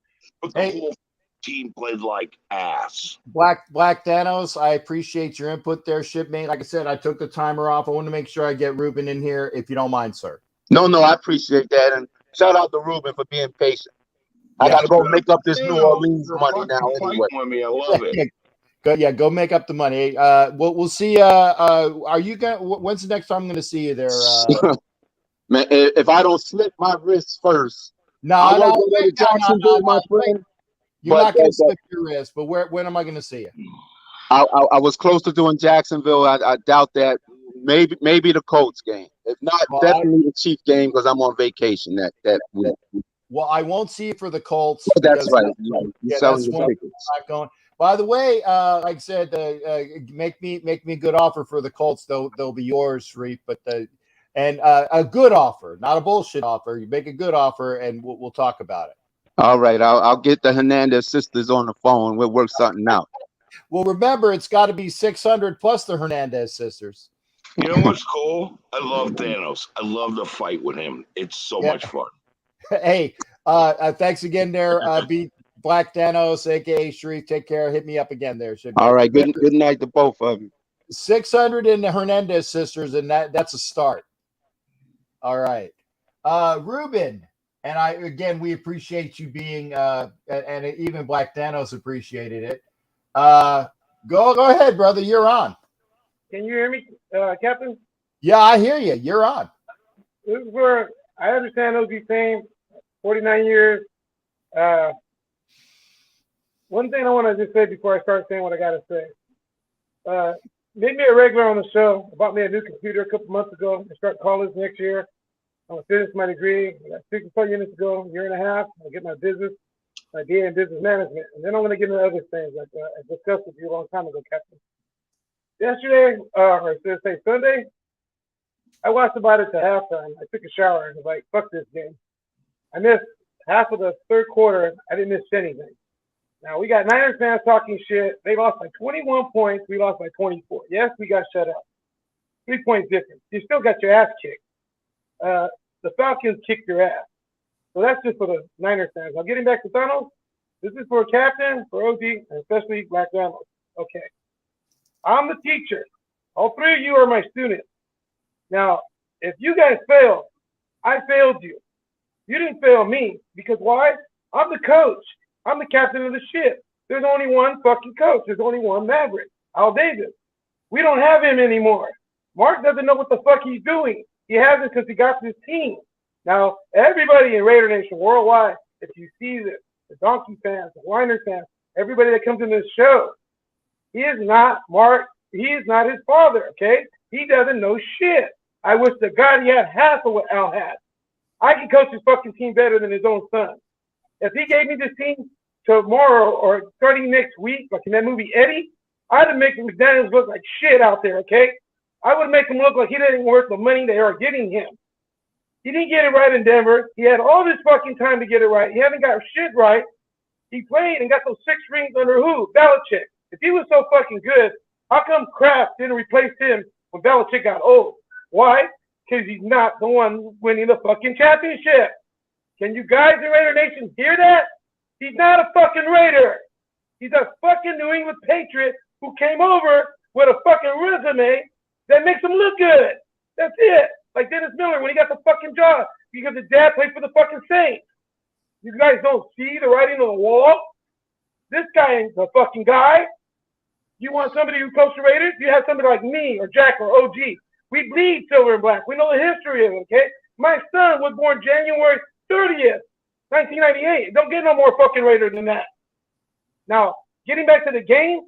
But the whole team played like ass. Black Thanos, I appreciate your input there, shipmate. Like I said, I took the timer off. I want to make sure I get Ruben in here, if you don't mind, sir. No, I appreciate that. And shout out to Ruben for being patient. I got to go make up this New Orleans money now anyway. With me. I love it. Go make up the money. We'll see. Are you going? When's the next time I'm going to see you there? Man, if I don't slip my wrist first, no, I won't go to Jacksonville, my friend. You're not going to slip your wrist, but when am I going to see you? I was close to doing Jacksonville. I doubt that. Maybe the Colts game. If not, definitely the Chief game because I'm on vacation that week. Well, I won't see you for the Colts. Oh, that's right. That's one not going. By the way, like I said, make me a good offer for the Colts. They'll be yours, Sharif. But a good offer, not a bullshit offer. You make a good offer, and we'll talk about it. All right, I'll get the Hernandez sisters on the phone. We'll work something out. Well, remember, it's got to be 600 plus the Hernandez sisters. You know what's cool? I love Thanos. I love the fight with him. It's so much fun. Hey, thanks again there, Beat Black Thanos, aka Sharif. Take care. Hit me up again there. All right. Good night to both of you. 600 in the Hernandez sisters, and that's a start. All right. Ruben, and we appreciate you being and even Black Thanos appreciated it. Go ahead, brother. You're on. Can you hear me, Captain? Yeah, I hear you. You're on. This is where I understand OG fame, 49 years. One thing I want to just say before I start saying what I got to say. Made me a regular on the show. I bought me a new computer a couple months ago. I start college next year. I'm going to finish my degree. I got 64 units to go, year and a half. I'll get my business, my DA in business management. And then I'm going to get into other things like I discussed with you a long time ago, Captain. Yesterday, or should I say Sunday, I watched about it to halftime. I took a shower and was like, fuck this game. I missed half of the third quarter. I didn't miss anything. Now, we got Niners fans talking shit. They lost by 21 points. We lost by 24. Yes, we got shut out. 3 points difference. You still got your ass kicked. The Falcons kicked your ass. So that's just for the Niners fans. Now, getting back to Thanos, this is for Captain, for OG, and especially Black Thanos. Okay. I'm the teacher. All three of you are my students. Now, if you guys failed, I failed you. You didn't fail me because why? I'm the coach. I'm the captain of the ship. There's only one fucking coach. There's only one Maverick, Al Davis. We don't have him anymore. Mark doesn't know what the fuck he's doing. He hasn't because he got this team. Now, everybody in Raider Nation worldwide, if you see this, the Donkey fans, the Winer fans, everybody that comes in this show, he is not Mark. He is not his father, okay? He doesn't know shit. I wish to God he had half of what Al had. I can coach his fucking team better than his own son. If he gave me this team tomorrow or starting next week, like in that movie Eddie, I'd have made McDaniels look like shit out there, okay? I would make him look like he didn't worth the money they are giving him. He didn't get it right in Denver. He had all this fucking time to get it right. He hasn't got shit right. He played and got those 6 rings under who? Belichick. If he was so fucking good, how come Kraft didn't replace him when Belichick got old? Why? Because he's not the one winning the fucking championship. Can you guys in Raider Nation hear that? He's not a fucking Raider. He's a fucking New England Patriot who came over with a fucking resume that makes him look good. That's it. Like Dennis Miller when he got the fucking job because his dad played for the fucking Saints. You guys don't see the writing on the wall? This guy ain't the fucking guy. You want somebody who coached the Raiders? You have somebody like me or Jack or OG. We bleed silver and black. We know the history of it, okay? My son was born January 30th, 1998. Don't get no more fucking Raider than that. Now, getting back to the game,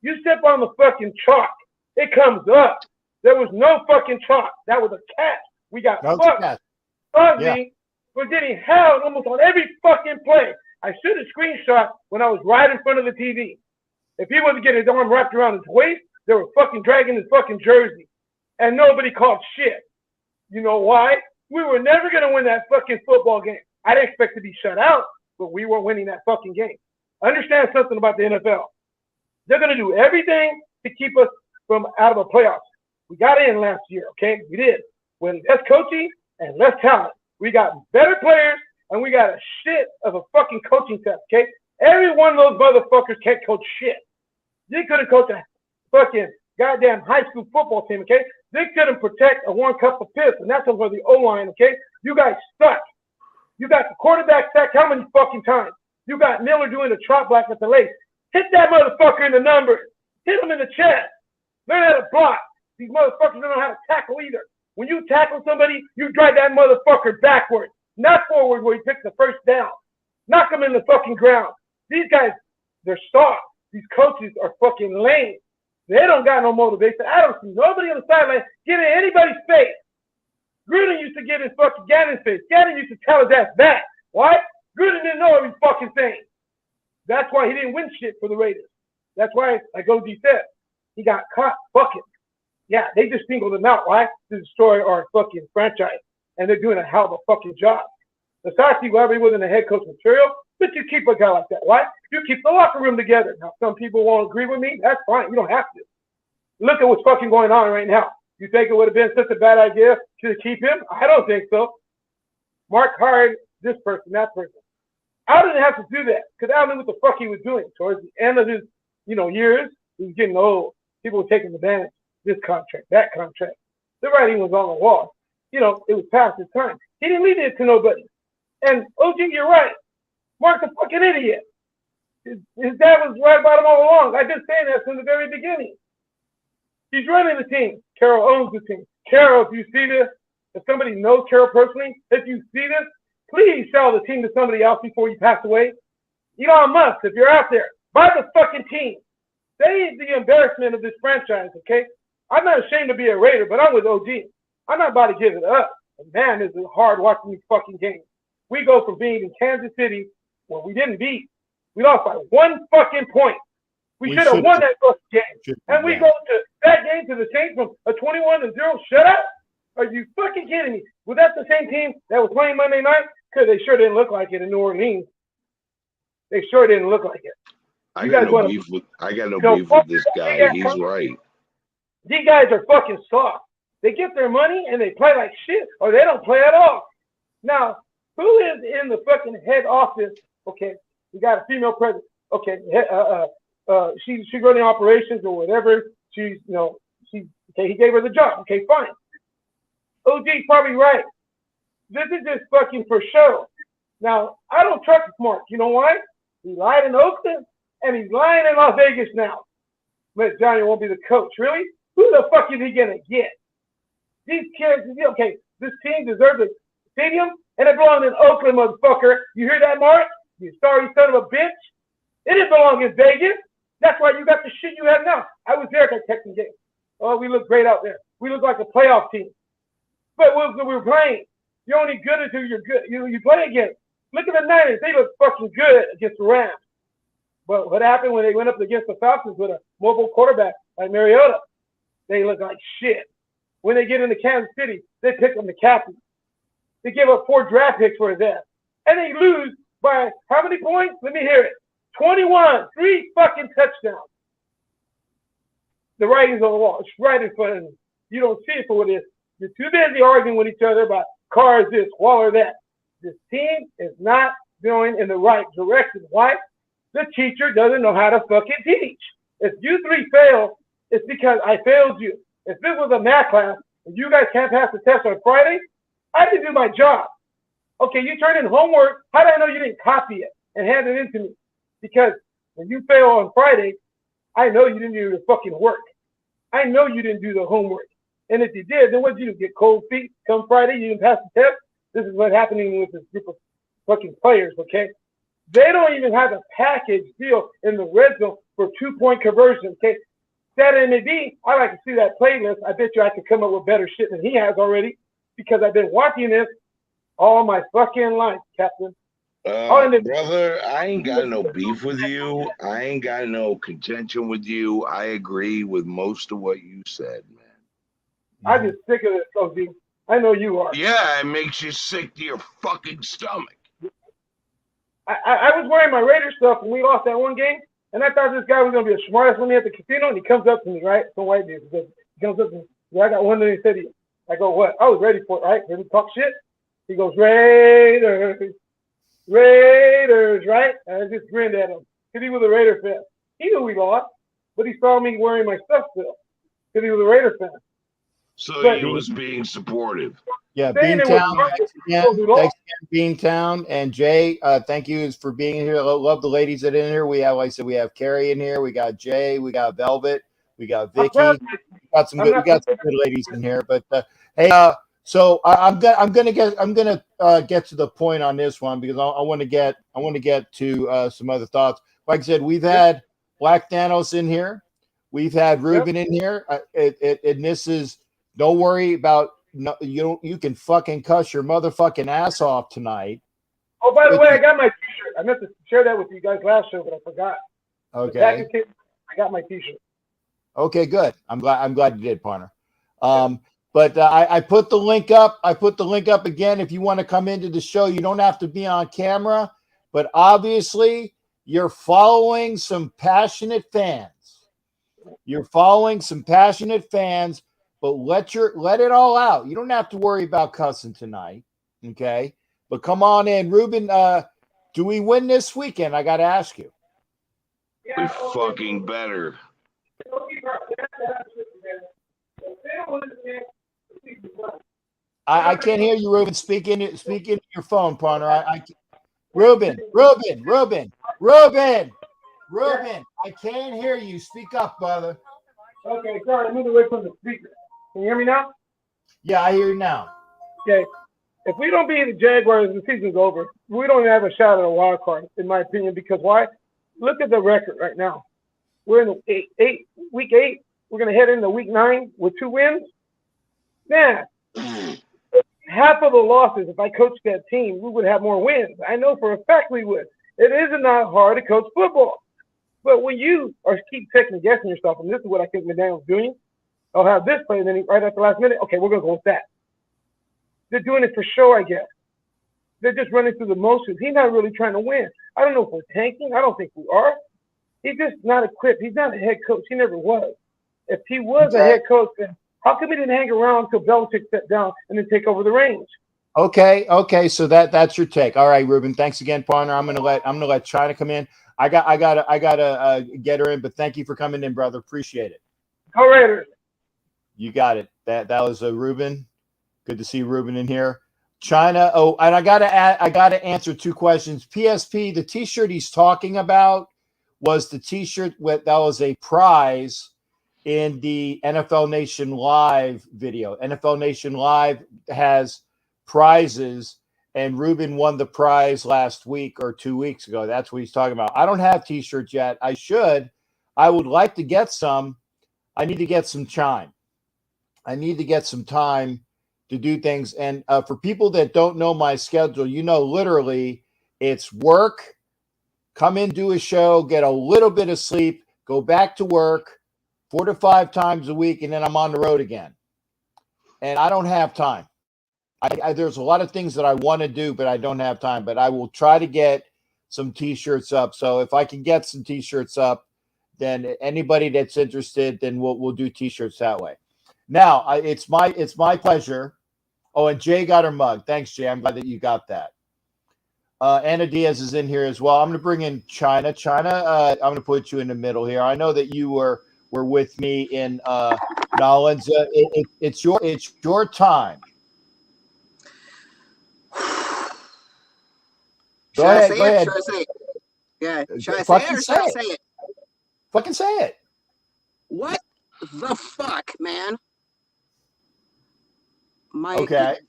you step on the fucking chalk. It comes up. There was no fucking chalk. That was a catch. We got fucked. Ugly was getting held almost on every fucking play. I should have screenshot when I was right in front of the TV. If he wasn't getting his arm wrapped around his waist, they were fucking dragging his fucking jersey. And nobody called shit. You know why? We were never going to win that fucking football game. I didn't expect to be shut out, but we were winning that fucking game. Understand something about the NFL. They're going to do everything to keep us from out of the playoffs. We got in last year, okay? We did. With less coaching and less talent. We got better players, and we got a shit of a fucking coaching staff, okay? Every one of those motherfuckers can't coach shit. They couldn't coach a fucking goddamn high school football team, okay? They couldn't protect a 1 cup of piss, and that's over the O-line, okay? You guys suck. You got the quarterback sacked how many fucking times? You got Miller doing the trot block at the lace. Hit that motherfucker in the numbers. Hit him in the chest. Learn how to block. These motherfuckers don't know how to tackle either. When you tackle somebody, you drive that motherfucker backwards, not forward where he picks the first down. Knock him in the fucking ground. These guys, they're soft. These coaches are fucking lame. They don't got no motivation. I don't see nobody on the sideline get in anybody's face. Gruden used to get in fucking Gannon's face. Gannon used to tell his ass back. Why? Gruden didn't know every fucking thing. That's why he didn't win shit for the Raiders. That's why, like OG said, he got caught fucking. Yeah, they just singled him out, right? To destroy our fucking franchise. And they're doing a hell of a fucking job. Besides, whoever he wasn't a head coach material, but you keep a guy like that, right? You keep the locker room together. Now, some people won't agree with me. That's fine. You don't have to. Look at what's fucking going on right now. You think it would have been such a bad idea to keep him? I don't think so. Mark hired this person, that person. Al didn't have to do that because Al knew what the fuck he was doing. Towards the end of his, years, he was getting old. People were taking advantage. This contract, that contract. The writing was on the wall. It was past his time. He didn't leave it to nobody. And OG, you're right. Mark's a fucking idiot. His dad was right about him all along. I've been saying that from the very beginning. He's running the team. Carroll owns the team. Carroll, if you see this, if somebody knows Carroll personally, if you see this, please sell the team to somebody else before you pass away. Elon Musk, if you're out there, buy the fucking team. Save the embarrassment of this franchise, okay? I'm not ashamed to be a Raider, but I'm with OG. I'm not about to give it up. And man, this is hard watching these fucking games. We go from being in Kansas City, where we didn't beat. We lost by 1 fucking point. We should have won that fucking game. And we go to that game to the Saints from a 21-0 shutout? Are you fucking kidding me? Was that the same team that was playing Monday night? Because they sure didn't look like it in New Orleans. They sure didn't look like it. I got no beef with this guy. He's right. These guys are fucking soft. They get their money and they play like shit, or they don't play at all. Now, who is in the fucking head office? Okay, we got a female president. Okay, she's running operations or whatever. He gave her the job. Okay, fine. OG's probably right. This is just fucking for show. Now, I don't trust Mark. You know why? He lied in Oakland and he's lying in Las Vegas now. But Johnny won't be the coach. Really? Who the fuck is he gonna get? These kids, okay, this team deserves a stadium and it belongs in Oakland, motherfucker. You hear that, Mark? You sorry son of a bitch? It didn't belong in Vegas. That's why you got the shit you have now. I was there at that Texan game. Oh, we look great out there. We look like a playoff team. But we were playing. You're only good until you're good. You play against. Look at the Niners. They look fucking good against the Rams. But what happened when they went up against the Falcons with a mobile quarterback like Mariota? They look like shit. When they get into Kansas City, they pick them the captain. They give up 4 draft picks for his ass. And they lose by how many points? Let me hear it. 21. 3 fucking touchdowns. The writing's on the wall. It's right in front of you. You don't see it for what it is. You're too busy arguing with each other about cars this, Waller that. This team is not going in the right direction. Why? The teacher doesn't know how to fucking teach. If you 3 fail, it's because I failed you. If this was a math class and you guys can't pass the test on Friday, I can do my job. Okay, you turn in homework. How do I know you didn't copy it and hand it in to me? Because when you fail on Friday, I know you didn't do the fucking work. I know you didn't do the homework. And if you did, then what did you do? Get cold feet come Friday? You didn't pass the test? This is what's happening with this group of fucking players, okay? They don't even have a package deal in the red zone for 2-point conversion, okay? Saturday may be, I like to see that playlist. I bet you I could come up with better shit than he has already because I've been watching this all my fucking life, Captain. Brother, I ain't got no beef with you. I ain't got no contention with you. I agree with most of what you said, man. I'm just sick of this, OG. I know you are. Yeah, it makes you sick to your fucking stomach. I was wearing my Raiders stuff when we lost that one game, and I thought this guy was going to be the smartest with me at the casino, and he comes up to me, right? Some white dude. He comes up to me. Yeah, I got one that he said, I go, what? I was ready for it, right? Did he talk shit? He goes, Raiders. Raiders, right? And I just grinned at him because he was a Raider fan. He knew we lost, but he saw me wearing my stuff still because he was a Raider fan. So he was being supportive. Yeah, Beantown. Thanks again, Beantown. And Jay, thank you for being here. Love the ladies that are in here. We have, like I said, we have Carrie in here. We got Jay. We got Velvet. We got Vicky. We got some good ladies in here. But hey, so I'm gonna get to the point on this one because I want to get to some other thoughts. Like I said, we've had Black Thanos in here. We've had Ruben in here. And this is, don't worry about. No, you can fucking cuss your motherfucking ass off tonight. Oh, by the way, I got my T-shirt. I meant to share that with you guys last show, but I forgot. Okay. I got my T-shirt. Okay, good. I'm glad you did, partner. But I put the link up. I put the link up again. If you want to come into the show, you don't have to be on camera, but obviously you're following some passionate fans. But let it all out. You don't have to worry about cussing tonight, okay? But come on in, Ruben. Do we win this weekend? I got to ask you. We fucking better. I can't hear you, Ruben. Speak into your phone, partner. Ruben. I can't hear you. Speak up, brother. Okay, sorry, I moved away from the speaker. Can you hear me now? Yeah, I hear you now. Okay. If we don't beat the Jaguars, the season's over. We don't have a shot at a wild card, in my opinion, because why? Look at the record right now. We're in week 8. We're going to head into week 9 with 2 wins. Man, half of the losses, if I coached that team, we would have more wins. I know for a fact we would. It is not hard to coach football. But when you keep second guessing yourself, and this is what I think McDaniel's doing, I'll have this play, and then right at the last minute, okay, we're going to go with that. They're doing it for show, I guess. They're just running through the motions. He's not really trying to win. I don't know if we're tanking. I don't think we are. He's just not equipped. He's not a head coach. He never was. If he was a head coach, then how come he didn't hang around until Belichick stepped down and then take over the reins? Okay. So that's your take. All right, Ruben. Thanks again, partner. I'm gonna let China come in. I gotta get her in, but thank you for coming in, brother. Appreciate it. Go Raiders. You got it. That was Ruben. Good to see Ruben in here. China. Oh, and I gotta answer 2 questions. PSP, the T-shirt he's talking about was the T-shirt that was a prize in the NFL Nation Live video. NFL Nation Live has prizes, and Ruben won the prize last week or 2 weeks ago. That's what he's talking about. I don't have T-shirts yet. I should. I would like to get some. I need to get some time. I need to get some time to do things. And for people that don't know my schedule, literally it's work, come in, do a show, get a little bit of sleep, go back to work 4 to 5 times a week, and then I'm on the road again. And I don't have time. There's a lot of things that I want to do, but I don't have time. But I will try to get some T-shirts up. So if I can get some T-shirts up, then anybody that's interested, then we'll do T-shirts that way. Now, it's my pleasure. Oh, and Jay got her mug. Thanks, Jay. I'm glad that you got that. Anna Diaz is in here as well. I'm going to bring in China. China, I'm going to put you in the middle here. I know that you were with me in Nawlins. It's your time. Go ahead. Should I say it? Yeah. Should I say it or should I say it? Fucking say it. What the fuck, man?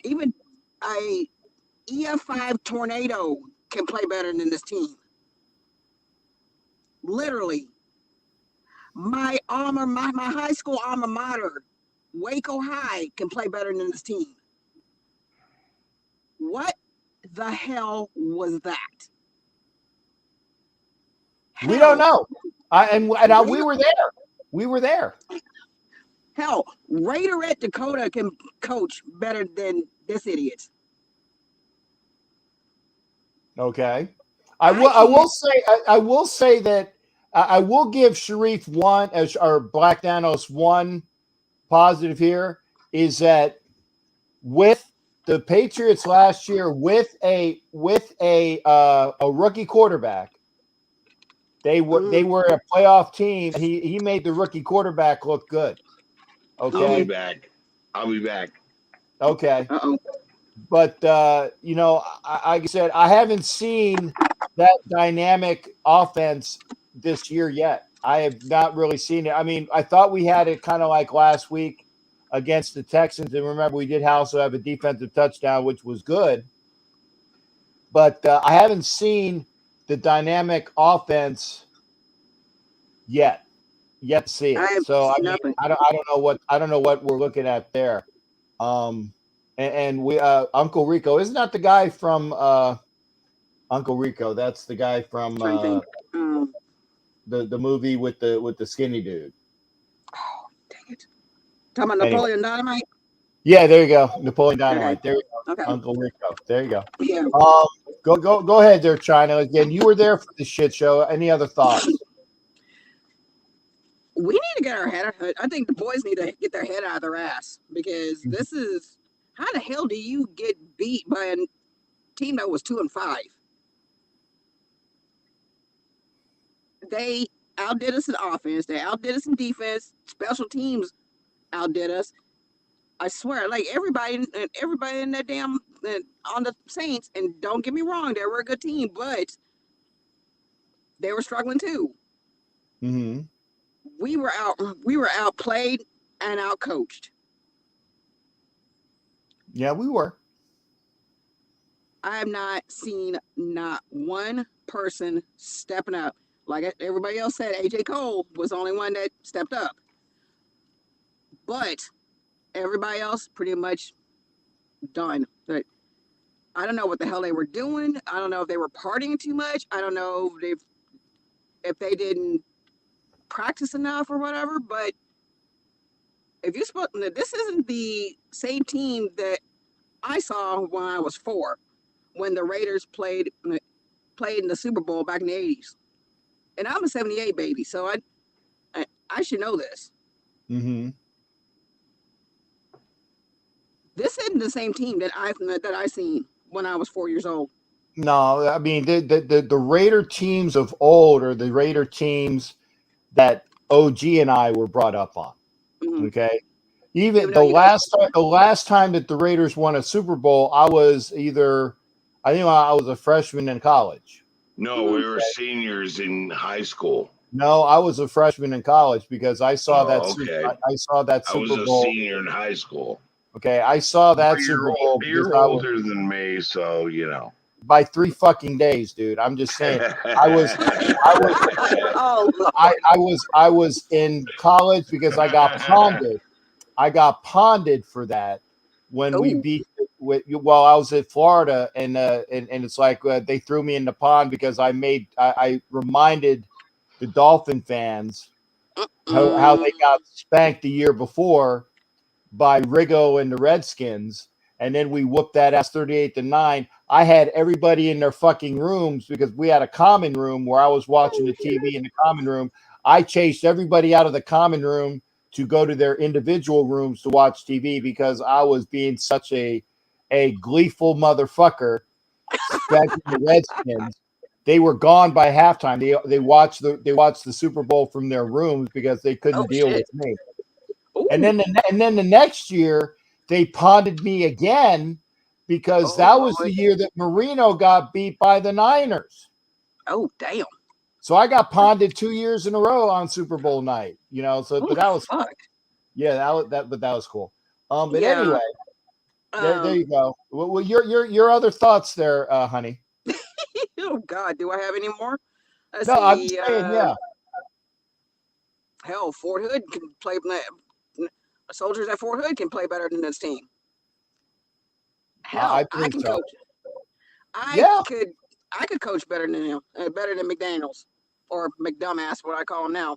Even a EF5 Tornado can play better than this team. Literally. My high school alma mater, Waco High, can play better than this team. What the hell was that? We don't know. We were there. We were there. Hell, Raider at Dakota can coach better than this idiot. Okay. I will say that I will give Sharif one or Black Thanos one positive here is that with the Patriots last year with a rookie quarterback. They were a playoff team. He made the rookie quarterback look good. Okay. I'll be back. Okay. Uh-oh. But like I said, I haven't seen that dynamic offense this year yet. I have not really seen it. I mean, I thought we had it kind of like last week against the Texans, and remember, we did also have a defensive touchdown, which was good. But I haven't seen the dynamic offense yet to see it. So I mean, I don't know what we're looking at there. And we Uncle Rico, isn't that the guy from Uncle Rico? That's the guy from the movie with the skinny dude. Oh, dang it! Talking about Napoleon Dynamite. Yeah, there you go, Napoleon Dynamite. Okay. There you go, okay. Uncle Rico. There you go. Yeah. Go ahead there, China. Again, you were there for the shit show. Any other thoughts? We need to get our head. I think the boys need to get their head out of their ass, because this is, how the hell do you get beat by a team that was 2-5? They outdid us in offense. They outdid us in defense. Special teams outdid us. I swear, like everybody in that damn on the Saints. And don't get me wrong, they were a good team, but they were struggling too. Mm-hmm. We were outplayed and outcoached. Yeah, we were. I have not seen not one person stepping up. Like everybody else said, AJ Cole was the only one that stepped up. But everybody else pretty much done. But I don't know what the hell they were doing. I don't know if they were partying too much. I don't know if they didn't practice enough or whatever. But if you spoke, this isn't the same team that I saw when I was 4, when the Raiders played in the Super Bowl back in the 80s. And I'm a 78 baby, so I should know this. Mm-hmm. This isn't the same team that I seen when I was 4 years old. No, I mean the Raider teams of old are the Raider teams that OG and I were brought up on. Mm-hmm. Okay, even the last time that the Raiders won a Super Bowl, I was a freshman in college. No, we were seniors in high school. No, I was a freshman in college because I saw that. Okay. I saw that Super Bowl. I was a senior in high school. Okay, I saw that Super Bowl. You're older than me, so you know. By 3 fucking days, dude. I'm just saying. I was in college because I got ponded. I got ponded for that when we beat. I was in Florida, and it's like they threw me in the pond because I reminded the Dolphin fans how they got spanked the year before by Rigo and the Redskins, and then we whooped that ass 38-9. I had everybody in their fucking rooms because we had a common room where I was watching the TV in the common room. I chased everybody out of the common room to go to their individual rooms to watch TV because I was being such a gleeful motherfucker. Spanking the Redskins. They were gone by halftime. They watched the Super Bowl from their rooms because they couldn't deal with me. Ooh. And then the next year they ponded me again because that was the year that Marino got beat by the Niners. Oh, damn. So I got ponded 2 years in a row on Super Bowl night, but that was fun. Yeah, that was cool. But anyway, there you go. Well, your other thoughts there, honey. Oh God, do I have any more? I'm saying, yeah. Hell, Fort Hood can play. Soldiers at Fort Hood can play better than this team. Hell, I can coach. I could coach better than him, better than McDaniels or McDumbass, what I call him now.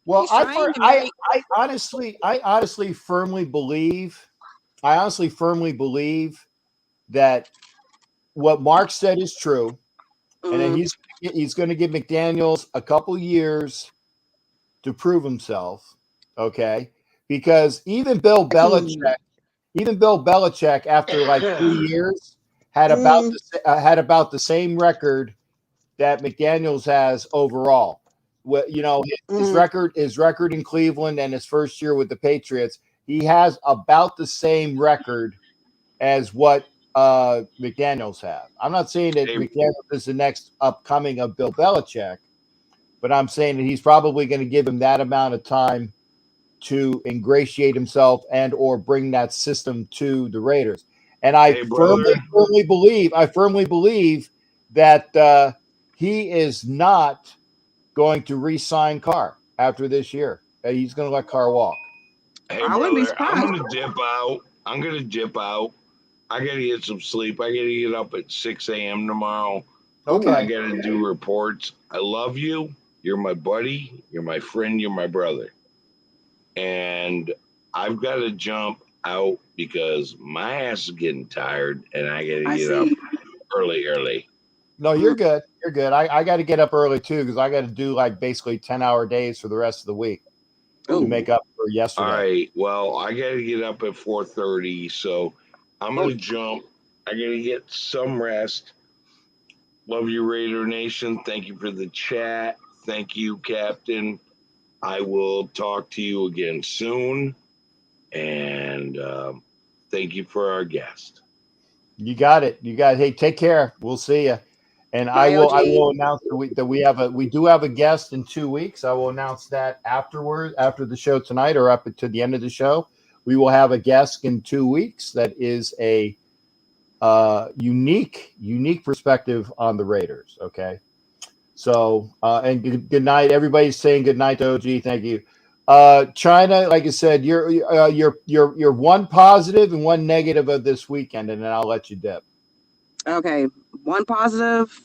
Well, I honestly firmly believe that what Mark said is true, and then he's going to give McDaniels a couple years to prove himself. Okay, because even Bill Belichick even Bill Belichick, after like 3 years, had about the same record that McDaniels has overall. His record in Cleveland and his first year with the Patriots, he has about the same record as what McDaniels have. I'm not saying that McDaniels is the next upcoming of Bill Belichick, but I'm saying that he's probably going to give him that amount of time to ingratiate himself and or bring that system to the Raiders. And I firmly believe that he is not going to re-sign Carr after this year. He's going to let Carr walk. Hey, brother, I'm going to dip out. I got to get some sleep. I got to get up at 6 a.m. tomorrow. Okay. I got to do reports. I love you. You're my buddy. You're my friend. You're my brother. And I've got to jump out because my ass is getting tired and I got to get up early. No, you're good. You're good. I got to get up early too because I got to do like basically 10-hour days for the rest of the week to make up for yesterday. All right. Well, I got to get up at 4:30, so I'm going to jump. I got to get some rest. Love you, Raider Nation. Thank you for the chat. Thank you, Captain. I will talk to you again soon. And thank you for our guest. You got it. Hey, take care. We'll see you. And I will announce that we do have a guest in 2 weeks. I will announce that after the show tonight or up to the end of the show. We will have a guest in 2 weeks that is a unique perspective on the Raiders. Okay. So and good night. Everybody's saying good night to OG. Thank you. China, like I said, you're one positive and one negative of this weekend, and then I'll let you dip. Okay, one positive.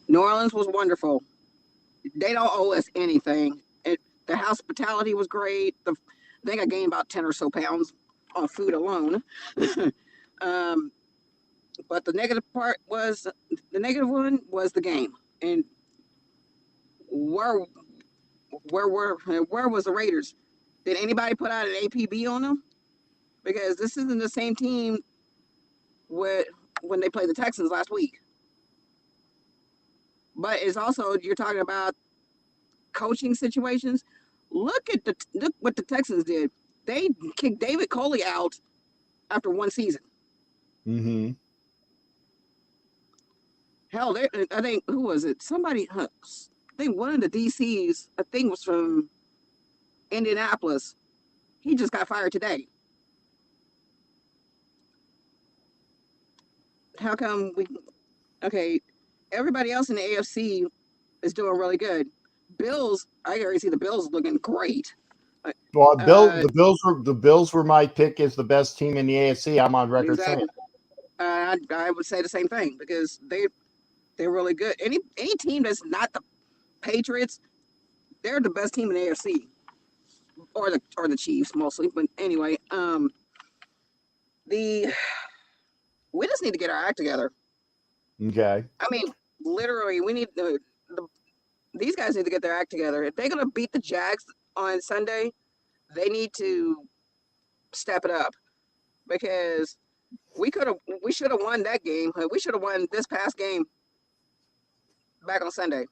New Orleans was wonderful. They don't owe us anything. The hospitality was great. I think I gained about 10 or so pounds on food alone. But the negative one was the game. And where was the Raiders? Did anybody put out an APB on them? Because this isn't the same team when they played the Texans last week. But it's also, you're talking about coaching situations. Look what the Texans did. They kicked David Coley out after one season. Mm-hmm. Hell, I think, who was it? Somebody, I think one of the DCs, I think was from Indianapolis. He just got fired today. How come everybody else in the AFC is doing really good. Bills, I already see the Bills looking great. Well, the Bills were my pick as the best team in the AFC. I'm on record saying. I would say the same thing because they're really good. Any team that's not the Patriots, they're the best team in the AFC, or the Chiefs mostly. But anyway, we just need to get our act together. Okay. I mean, literally, we need these guys need to get their act together. If they're gonna beat the Jags on Sunday, they need to step it up because we should have won that game. We should have won this past game back on Sunday,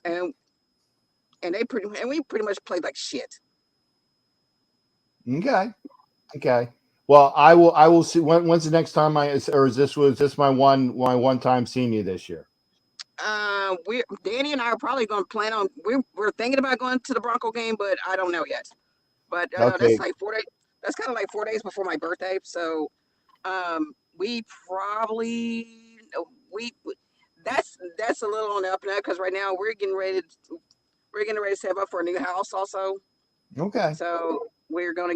and we pretty much played like shit. Okay. Well, I will see. When's the next time was this my one time seeing you this year? Danny and I are probably going to plan on. We're thinking about going to the Bronco game, but I don't know yet. But that's like 4 days. That's kind of like 4 days before my birthday. So, we probably that's a little on the up and up because right now we're getting ready to save up for a new house also. Okay. So we're still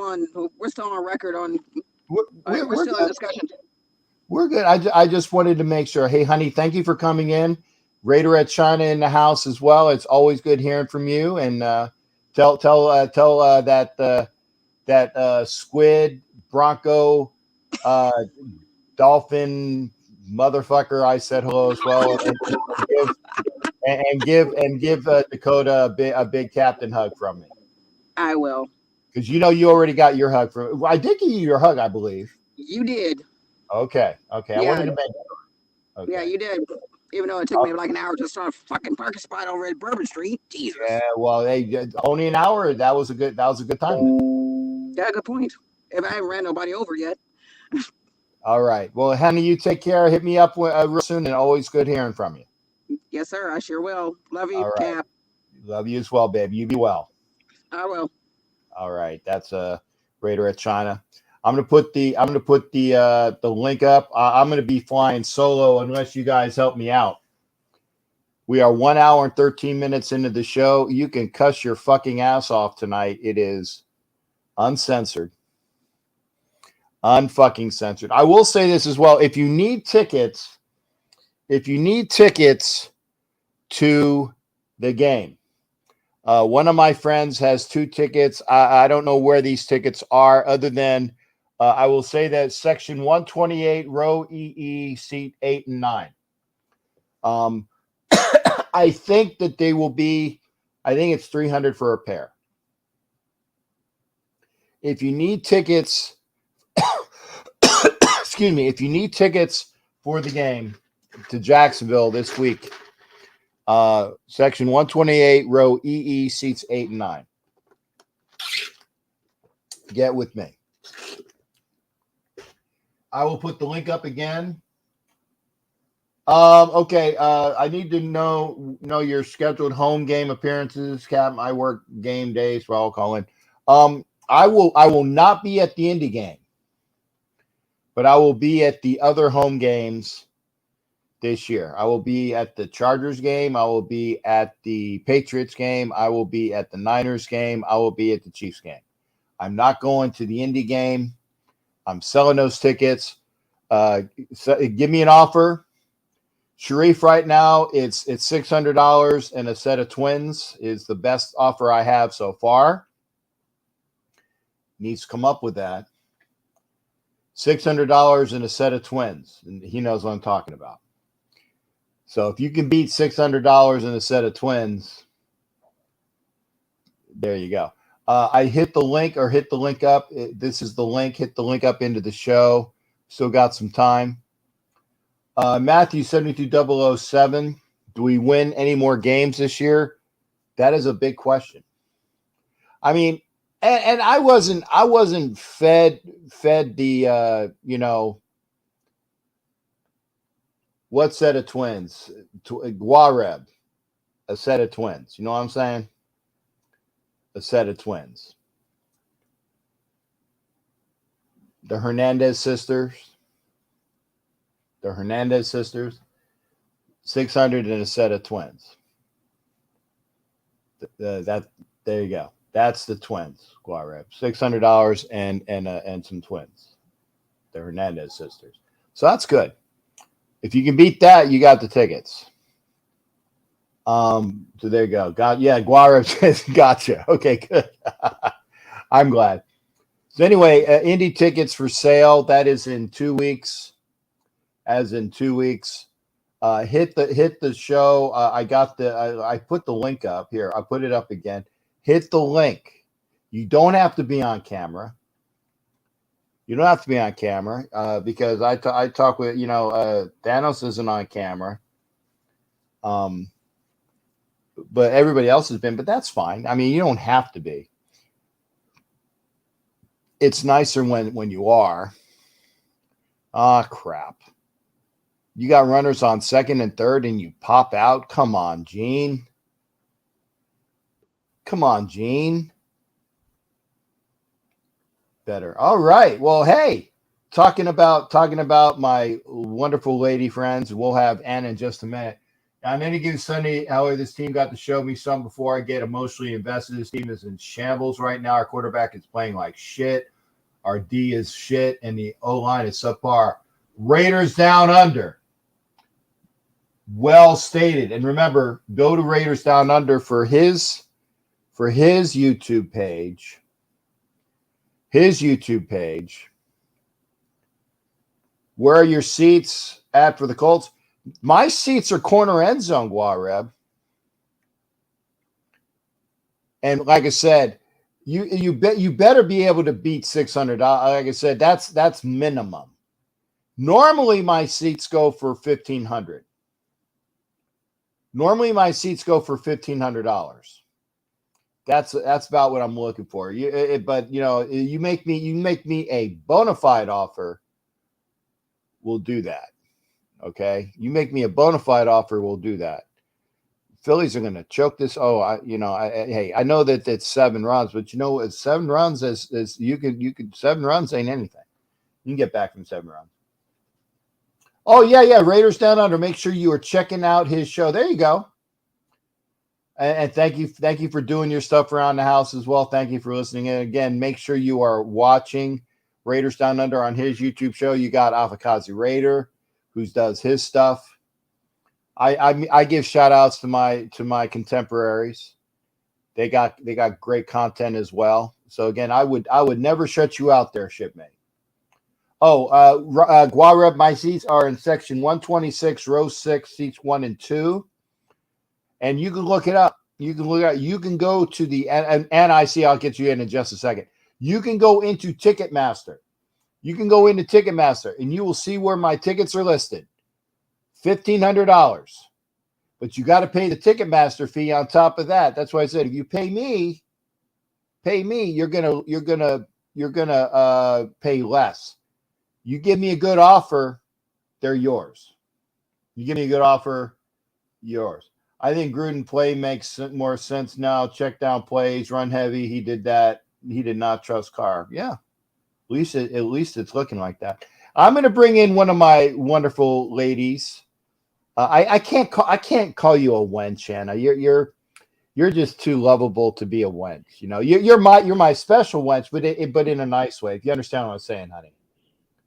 on record on. We're still in discussion. We're good. I just wanted to make sure. Hey, honey, thank you for coming in. Raider at China in the house as well. It's always good hearing from you. And tell that squid, Bronco, dolphin motherfucker I said hello as well. And give Dakota a big captain hug from me. I will. Because you know you already got your hug from. I did give you your hug, I believe. You did. Okay. Okay. I Yeah. wanted to make sure. Okay. Yeah, you did. Even though it took me like an hour just to fucking parking spot over at Bourbon Street. Jesus. Yeah. Well, hey, only an hour. That was a good time. Yeah, good point. If I haven't ran nobody over yet. All right. Well, honey, you take care. Hit me up real soon, and always good hearing from you. Yes, sir. I sure will. Love you, All right. Cap. Love you as well, babe. You be well. I will. All right. That's Raider at China. I'm gonna put the link up. I'm gonna be flying solo unless you guys help me out. We are 1 hour and 13 minutes into the show. You can cuss your fucking ass off tonight. It is uncensored. Unfucking censored. I will say this as well. If you need tickets to the game, one of my friends has 2 tickets. I don't know where these tickets are, other than I will say that section 128, row EE, seat 8 and 9. I think that they will be. I think it's $300 for a pair. If you need tickets. Excuse me, if you need tickets for the game to Jacksonville this week, section 128, row EE, seats 8 and 9. Get with me. I will put the link up again. Okay. I need to know your scheduled home game appearances, Cap. I work game days, so I'll call in. I will not be at the Indy game, but I will be at the other home games this year. I will be at the Chargers game. I will be at the Patriots game. I will be at the Niners game. I will be at the Chiefs game. I'm not going to the Indy game. I'm selling those tickets. Give me an offer. Sharif, right now, it's $600 and a set of twins is the best offer I have so far. Needs to come up with that. $600 and a set of twins. And he knows what I'm talking about. So if you can beat $600 and a set of twins, there you go. I hit the link up. This is the link. Hit the link up into the show. Still got some time. Matthew 72007. Do we win any more games this year? That is a big question. I mean, and I wasn't fed the what set of twins? Guareb, a set of twins. You know what I'm saying? A set of twins. The Hernandez sisters. 600 and a set of twins. There you go. That's the twins, Guareb. $600 and some twins. The Hernandez sisters. So that's good. If you can beat that, you got the tickets. So there you go. Guareb gotcha. Okay, good. I'm glad. So anyway, Indy tickets for sale. That is in 2 weeks. Hit the show. I put the link up here. I put it up again. Hit the link. You don't have to be on camera. Because I talk with, Thanos isn't on camera. But everybody else has been, but that's fine. I mean, you don't have to be. It's nicer when you are. Ah, crap. You got runners on second and third and you pop out. Come on, Gene. Better. All right. Well, hey, talking about my wonderful lady friends. We'll have Anna in just a minute. On any given Sunday, however, this team got to show me some before I get emotionally invested. This team is in shambles right now. Our quarterback is playing like shit. Our D is shit, and the O-line is subpar. Raiders down under. Well stated. And remember, go to Raiders Down Under for his YouTube page. Where are your seats at for the Colts? My seats are corner end zone, Guareb. And like I said, You better be able to beat $600. Like I said, that's minimum. Normally my seats go for $1,500. Normally my seats go for $1,500. That's about what I'm looking for. But you make me a bona fide offer, we'll do that. Okay, you make me a bona fide offer, we'll do that. Phillies are going to choke this. Hey, I know that it's 7 runs, but 7 runs is you can 7 runs ain't anything. You can get back from 7 runs. Oh yeah, Raiders Down Under. Make sure you are checking out his show. There you go. And thank you for doing your stuff around the house as well. Thank you for listening. And again, make sure you are watching Raiders Down Under on his YouTube show. You got Afakazi Raider, who does his stuff. I give shout outs to my contemporaries. They got great content as well. So again, I would never shut you out there, shipmate. Guareb, my seats are in section 126, row 6, seats 1 and 2. And you can look it up. You can go to the NIC. I'll get you in just a second. You can go into Ticketmaster. And you will see where my tickets are listed. $1,500. But you got to pay the Ticketmaster fee on top of that. That's why I said if you pay me, you're gonna pay less. You give me a good offer, they're yours. You give me a good offer, yours. I think Gruden play makes more sense now. Check down plays, run heavy. He did that. He did not trust Carr. Yeah, at least it's looking like that. I'm going to bring in one of my wonderful ladies. I can't call you a wench, Anna. You're just too lovable to be a wench. You're my special wench, but in a nice way. If you understand what I'm saying, honey.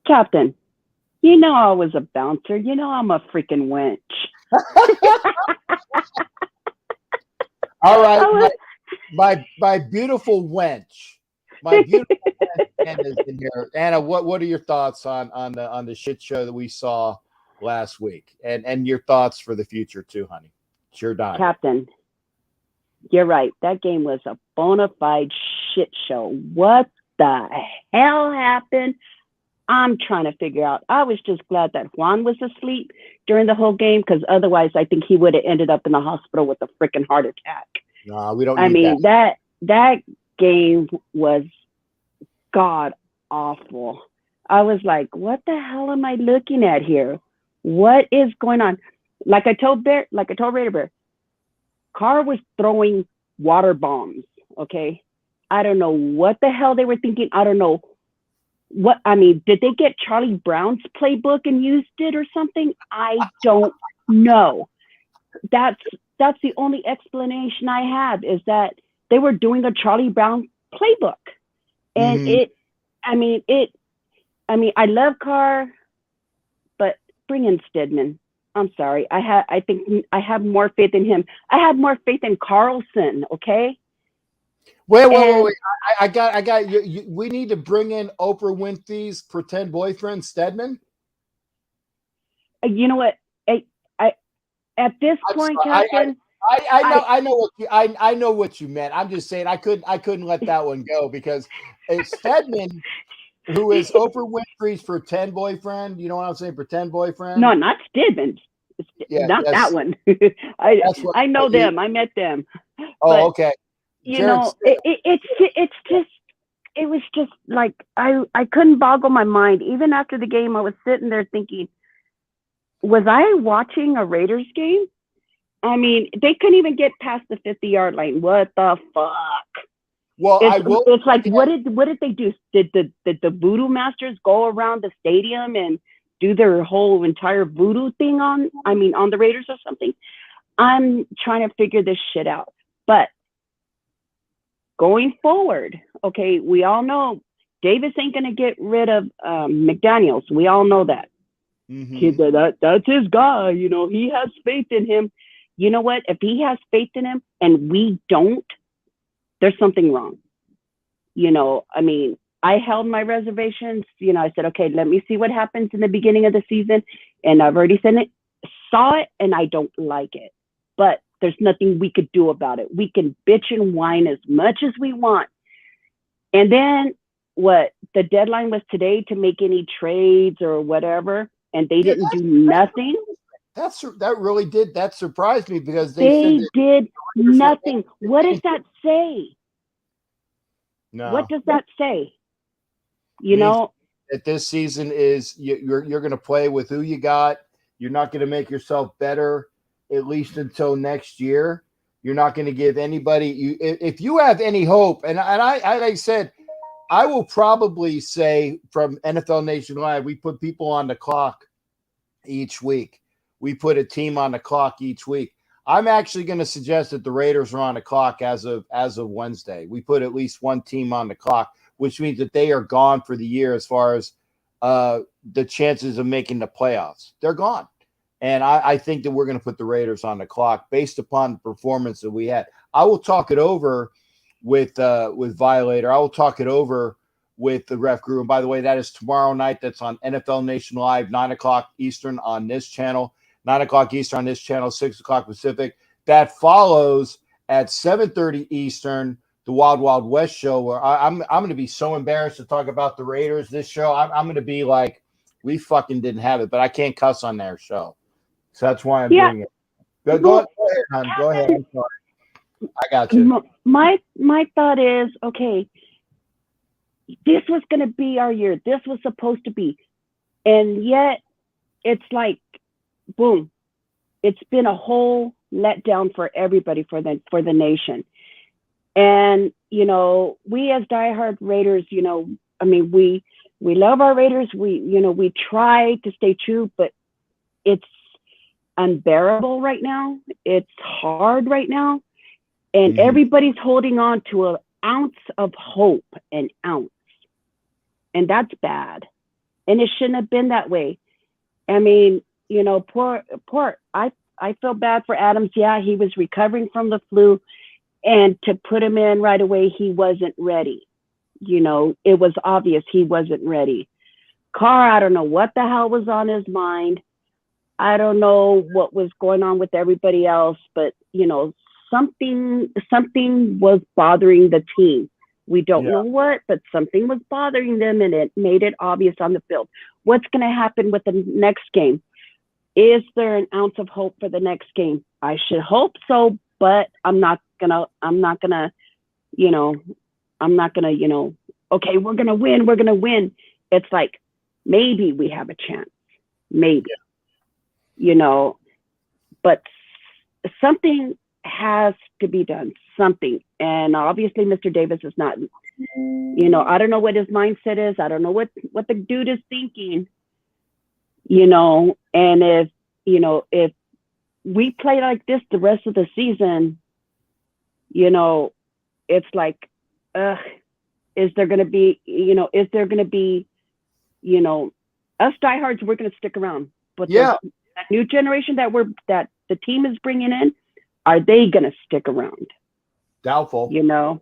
Captain, I was a bouncer. I'm a freaking wench. All right, my beautiful wench. My beautiful wench Anna's in here. Anna, what are your thoughts on the shit show that we saw last week, and your thoughts for the future too, honey? Sure, Don. Captain, you're right. That game was a bona fide shit show. What the hell happened? I'm trying to figure out. I was just glad that Juan was asleep during the whole game, because otherwise I think he would have ended up in the hospital with a freaking heart attack. No, we don't need that game was god awful. I was like, what the hell am I looking at here? What is going on? Like I told Raider Bear, Carr was throwing water bombs, okay? I don't know what the hell they were thinking. I don't know. Did they get Charlie Brown's playbook and used it or something? I don't know. That's the only explanation I have, is that they were doing a Charlie Brown playbook. And I love Carr, but bring in Stidman. I'm sorry. I think I have more faith in him. I have more faith in Carlson, okay? Wait. I got you. We need to bring in Oprah Winfrey's pretend boyfriend, Stedman. You know what? At this point, Captain, I know what you meant. I'm just saying I couldn't let that one go, because Stedman, who is Oprah Winfrey's pretend boyfriend. You know what I'm saying? Pretend boyfriend. No, not Stedman. Not that one. I know them. I met them. Oh, but, okay. It was just like I couldn't boggle my mind. Even after the game, I was sitting there thinking, was I watching a Raiders game? They couldn't even get past the 50-yard line. What the fuck? Well, it's like, what did they do? Did the voodoo masters go around the stadium and do their whole entire voodoo thing on the Raiders or something? I'm trying to figure this shit out. But going forward, okay, we all know Davis ain't going to get rid of McDaniels. We all know that. Mm-hmm. That's his guy. He has faith in him. You know what? If he has faith in him and we don't, there's something wrong. I held my reservations. I said, okay, let me see what happens in the beginning of the season. And I've already saw it, and I don't like it. But there's nothing we could do about it. We can bitch and whine as much as we want. And then what? The deadline was today to make any trades or whatever, and they didn't do nothing. That surprised me because they did nothing. What does that say? No. What does that say? You know, that this season is you're going to play with who you got. You're not going to make yourself better, at least until next year. You're not going to give anybody if you have any hope. And I like I said, I will probably say from NFL Nation Live, we put people on the clock each week. We put a team on the clock each week. I'm actually going to suggest that the Raiders are on the clock as of Wednesday. We put at least one team on the clock, which means that they are gone for the year as far as the chances of making the playoffs. They're gone. And I think that we're going to put the Raiders on the clock based upon the performance that we had. I will talk it over with Violator. I will talk it over with the Ref Guru. And by the way, that is tomorrow night. That's on NFL Nation Live, 9 o'clock Eastern on this channel. 9 o'clock Eastern on this channel, 6 o'clock Pacific. That follows at 7:30 Eastern, the Wild Wild West show, where I'm going to be so embarrassed to talk about the Raiders this show. I'm going to be like, we fucking didn't have it, but I can't cuss on their show. So that's why I'm doing it. Go ahead, hon. Go ahead. I'm sorry. I got you. My thought is, okay, this was going to be our year. This was supposed to be. And yet it's like, boom, it's been a whole letdown for everybody, for the nation. And, you know, we as diehard Raiders, you know, I mean, we love our Raiders. We try to stay true, but it's unbearable right now. It's hard right now. And everybody's holding on to an ounce of hope, an ounce. And that's bad. And it shouldn't have been that way. I mean, you know, poor, I feel bad for Adams. Yeah, he was recovering from the flu, and to put him in right away, he wasn't ready. You know, it was obvious he wasn't ready. Carr, I don't know what the hell was on his mind. I don't know what was going on with everybody else, but, you know, something was bothering the team. We don't know what, but something was bothering them, and it made it obvious on the field. What's going to happen with the next game? Is there an ounce of hope for the next game? I should hope so, but I'm not gonna, you know, okay, we're gonna win. It's like, maybe we have a chance, maybe, you know, but something has to be done, something. And obviously Mr. Davis is not, you know, I don't know what his mindset is. I don't know what the dude is thinking, you know. And if we play like this the rest of the season, you know, it's like, is there going to be, us diehards, we're going to stick around, but that new generation that the team is bringing in, are they going to stick around? Doubtful. You know,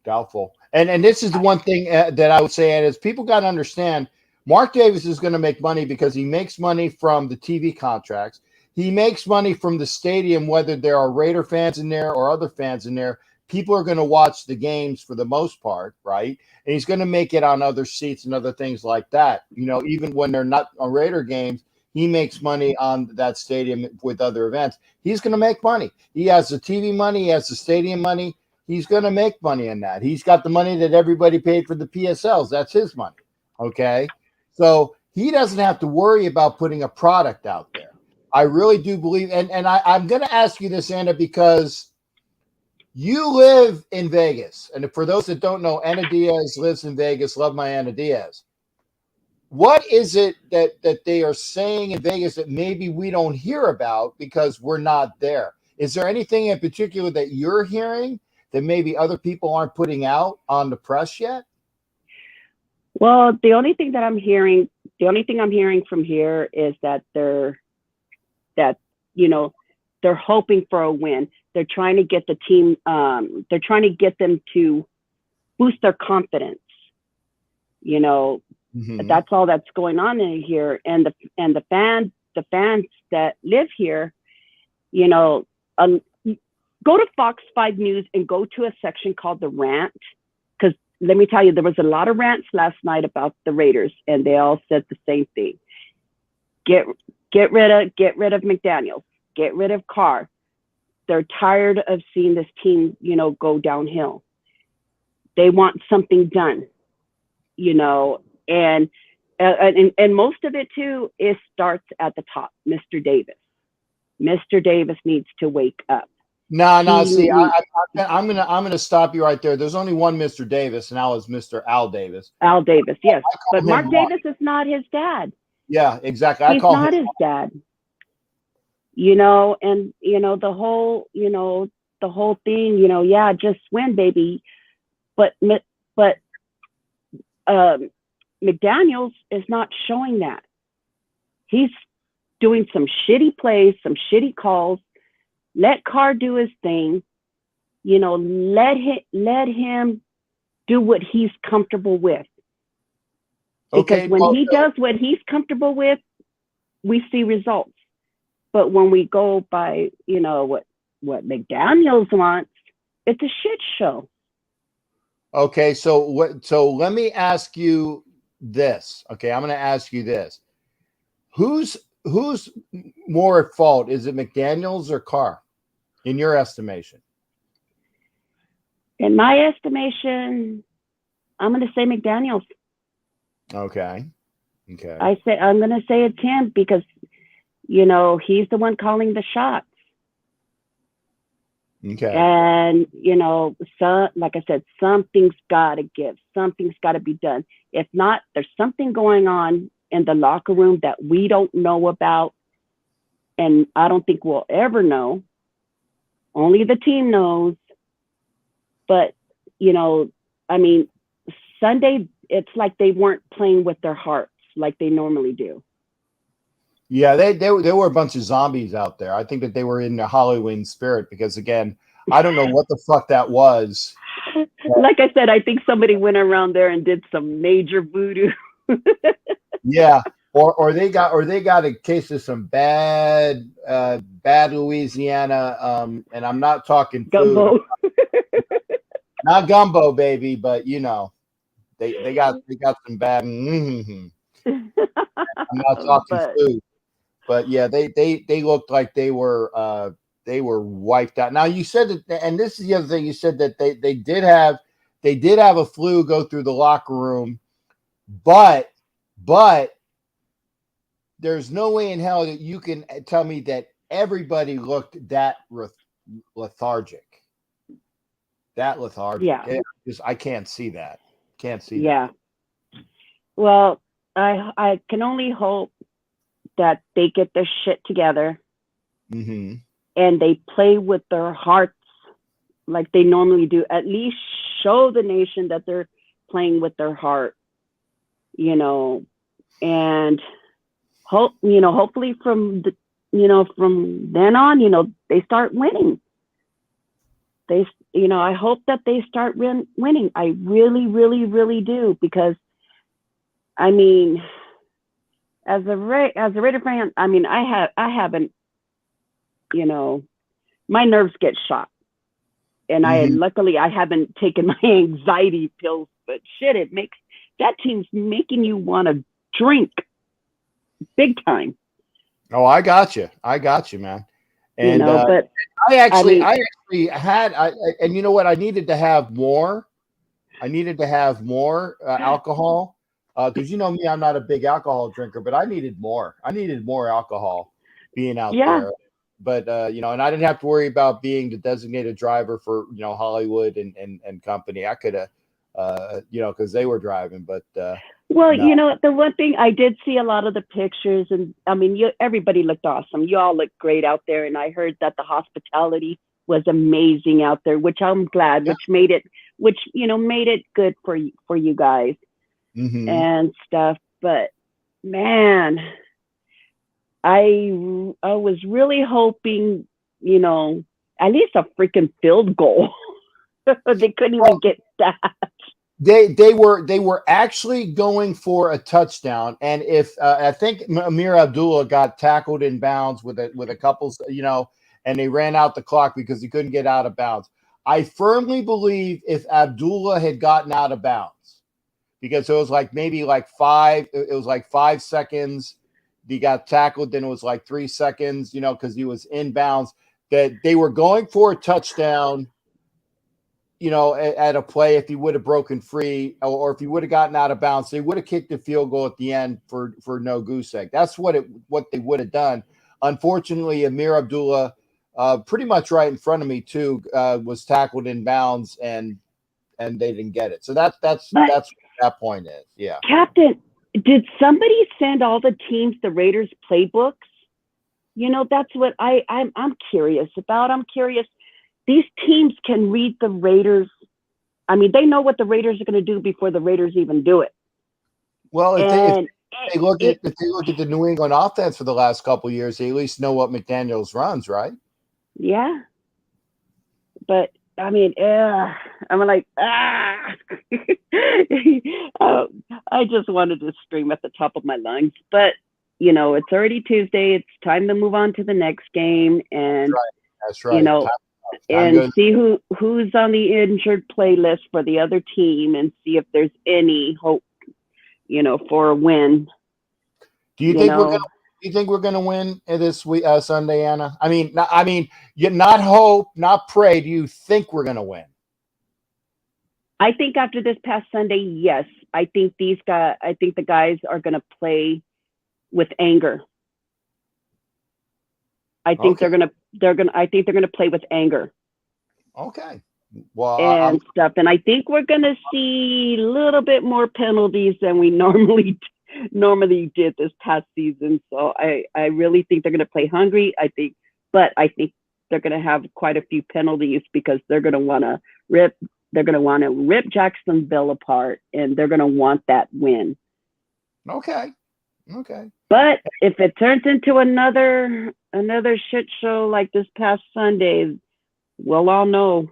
doubtful. And this is the one thing that I would say, and is people got to understand, Mark Davis is going to make money because he makes money from the TV contracts. He makes money from the stadium, whether there are Raider fans in there or other fans in there. People are going to watch the games for the most part, right? And he's going to make it on other seats and other things like that. You know, even when they're not on Raider games, he makes money on that stadium with other events. He's going to make money. He has the TV money. He has the stadium money. He's going to make money in that. He's got the money that everybody paid for the PSLs. That's his money, okay? So he doesn't have to worry about putting a product out there. I really do believe, and I'm going to ask you this, Anna, because you live in Vegas. And for those that don't know, Anna Diaz lives in Vegas. Love my Anna Diaz. What is it that they are saying in Vegas that maybe we don't hear about because we're not there? Is there anything in particular that you're hearing that maybe other people aren't putting out on the press yet? Well, the only thing I'm hearing from here is that they're hoping for a win. They're trying to get the team, they're trying to get them to boost their confidence. You know, that's all that's going on in here. And the fans that live here, you know, go to Fox 5 News and go to a section called The Rant, because let me tell you, there was a lot of rants last night about the Raiders, and they all said the same thing. Get rid of McDaniels. Get rid of Carr. They're tired of seeing this team, go downhill. They want something done, and most of it too, it starts at the top. Mr. Davis. Mr. Davis needs to wake up. No. See, I'm gonna stop you right there. There's only one Mr. Davis, and that was Mr. Al Davis. Al Davis, yes, but Mark Davis is not his dad. Yeah, exactly. He's not his dad. And the whole thing. Yeah, just win, baby. But McDaniels is not showing that. He's doing some shitty plays, some shitty calls. Let Carr do his thing. Let him do what he's comfortable with. Because when he does what he's comfortable with, we see results. But when we go by, what McDaniels wants, it's a shit show. Okay, so let me ask you this. Okay, I'm going to ask you this. Who's more at fault? Is it McDaniels or Carr, in your estimation? In my estimation, I'm going to say McDaniels. Okay. I'm going to say it's him because, he's the one calling the shots. Okay. And, like I said, something's got to give. Something's got to be done. If not, there's something going on in the locker room that we don't know about. And I don't think we'll ever know. Only the team knows. But, Sunday, it's like they weren't playing with their hearts like they normally do. Yeah, they were a bunch of zombies out there. I think that they were in the Halloween spirit because, again, I don't know what the fuck that was. Like I said, I think somebody went around there and did some major voodoo. Yeah, or they got a case of some bad Louisiana, and I'm not talking gumbo. Food. Not gumbo, baby, but they got some bad. I'm not talking food. But yeah, they looked like they were wiped out. Now you said that, and this is the other thing. You said that they did have a flu go through the locker room, but there's no way in hell that you can tell me that everybody looked that lethargic. That lethargic. Yeah. I can't see that. Yeah. Well, I can only hope that they get their shit together and they play with their hearts like they normally do. At least show the nation that they're playing with their heart, and hopefully from then on, they start winning. I hope that they start winning. I really, really, really do, because as a Raider fan, I haven't, my nerves get shot, and luckily I haven't taken my anxiety pills, but shit, that team's making you want to drink big time. Oh, I got you, man. And but I actually had, and you know what? I needed to have more. Alcohol, because me, I'm not a big alcohol drinker, but I needed more. Alcohol being out there. But and I didn't have to worry about being the designated driver for Hollywood and company. I could have, because they were driving. But well, no. The one thing I did see a lot of the pictures, and everybody looked awesome. You all looked great out there, and I heard that the hospitality was amazing out there, which I'm glad, which made it good for you guys and stuff. But man, I was really hoping, at least a freaking field goal. They couldn't even get that. They were actually going for a touchdown, and if I think Amir Abdullah got tackled in bounds with a couple, and they ran out the clock because he couldn't get out of bounds. I firmly believe if Abdullah had gotten out of bounds, because it was like maybe like 5 seconds. He got tackled, then it was like 3 seconds, because he was inbounds, that they were going for a touchdown, at a play. If he would have broken free or if he would have gotten out of bounds, they would have kicked the field goal at the end for no goose egg. That's what they would have done. Unfortunately, Amir Abdullah, pretty much right in front of me too, was tackled in bounds and they didn't get it. So that's what that point is. Yeah. Captain, did somebody send all the teams the Raiders playbooks? That's what I'm curious about. I'm curious. These teams can read the Raiders. I mean, they know what the Raiders are going to do before the Raiders even do it. Well, if they look at the New England offense for the last couple of years, they at least know what McDaniels runs, right? Yeah. But I mean, I'm like, I just wanted to scream at the top of my lungs. But it's already Tuesday. It's time to move on to the next game, and that's right. And see who's on the injured playlist for the other team, and see if there's any hope, for a win. Do you think we're gonna win this week, Sunday, Anna? I mean, you not hope, not pray. Do you think we're gonna win? I think after this past Sunday, yes. I think the guys are gonna play with anger. I think they're gonna play with anger. Okay. Well, and stuff. And I think we're gonna see a little bit more penalties than we normally did this past season. So I really think they're gonna play hungry. I think they're gonna have quite a few penalties because they're gonna wanna rip Jacksonville apart, and they're gonna want that win. Okay. But if it turns into another shit show like this past Sunday, we'll all know.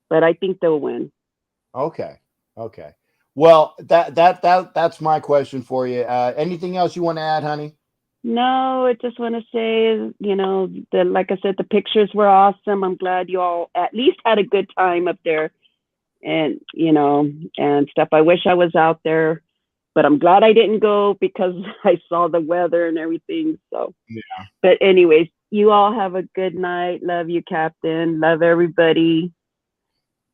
But I think they'll win. Okay. Well, that's my question for you. Anything else you want to add, honey? No, I just want to say, like I said, the pictures were awesome. I'm glad you all at least had a good time up there, and and stuff. I wish I was out there, but I'm glad I didn't go because I saw the weather and everything. So, yeah. But anyways, you all have a good night. Love you, Captain. Love everybody.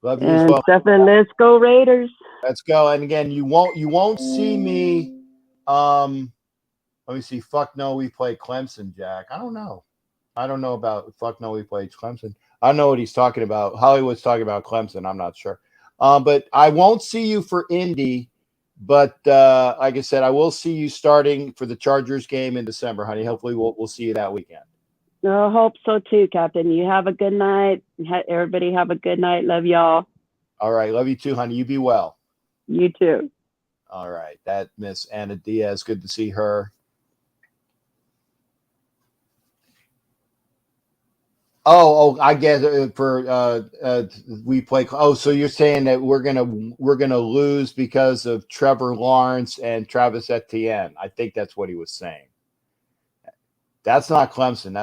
Love you as well. Stefan, let's go Raiders. Let's go. And again, you won't see me. Let me see. Fuck no, we play Clemson, Jack. I don't know about fuck no, we played Clemson. I don't know what he's talking about. Hollywood's talking about Clemson. I'm not sure. But I won't see you for Indy. But like I said, I will see you starting for the Chargers game in December, honey. Hopefully we'll see you that weekend. I hope so too, Captain. You have a good night. Everybody have a good night. Love y'all. All right. Love you too, honey. You be well. You too. All right. That Miss Anna Diaz. Good to see her. Oh, I guess for we play. Oh, so you're saying that we're gonna lose because of Trevor Lawrence and Travis Etienne? I think that's what he was saying. That's not Clemson.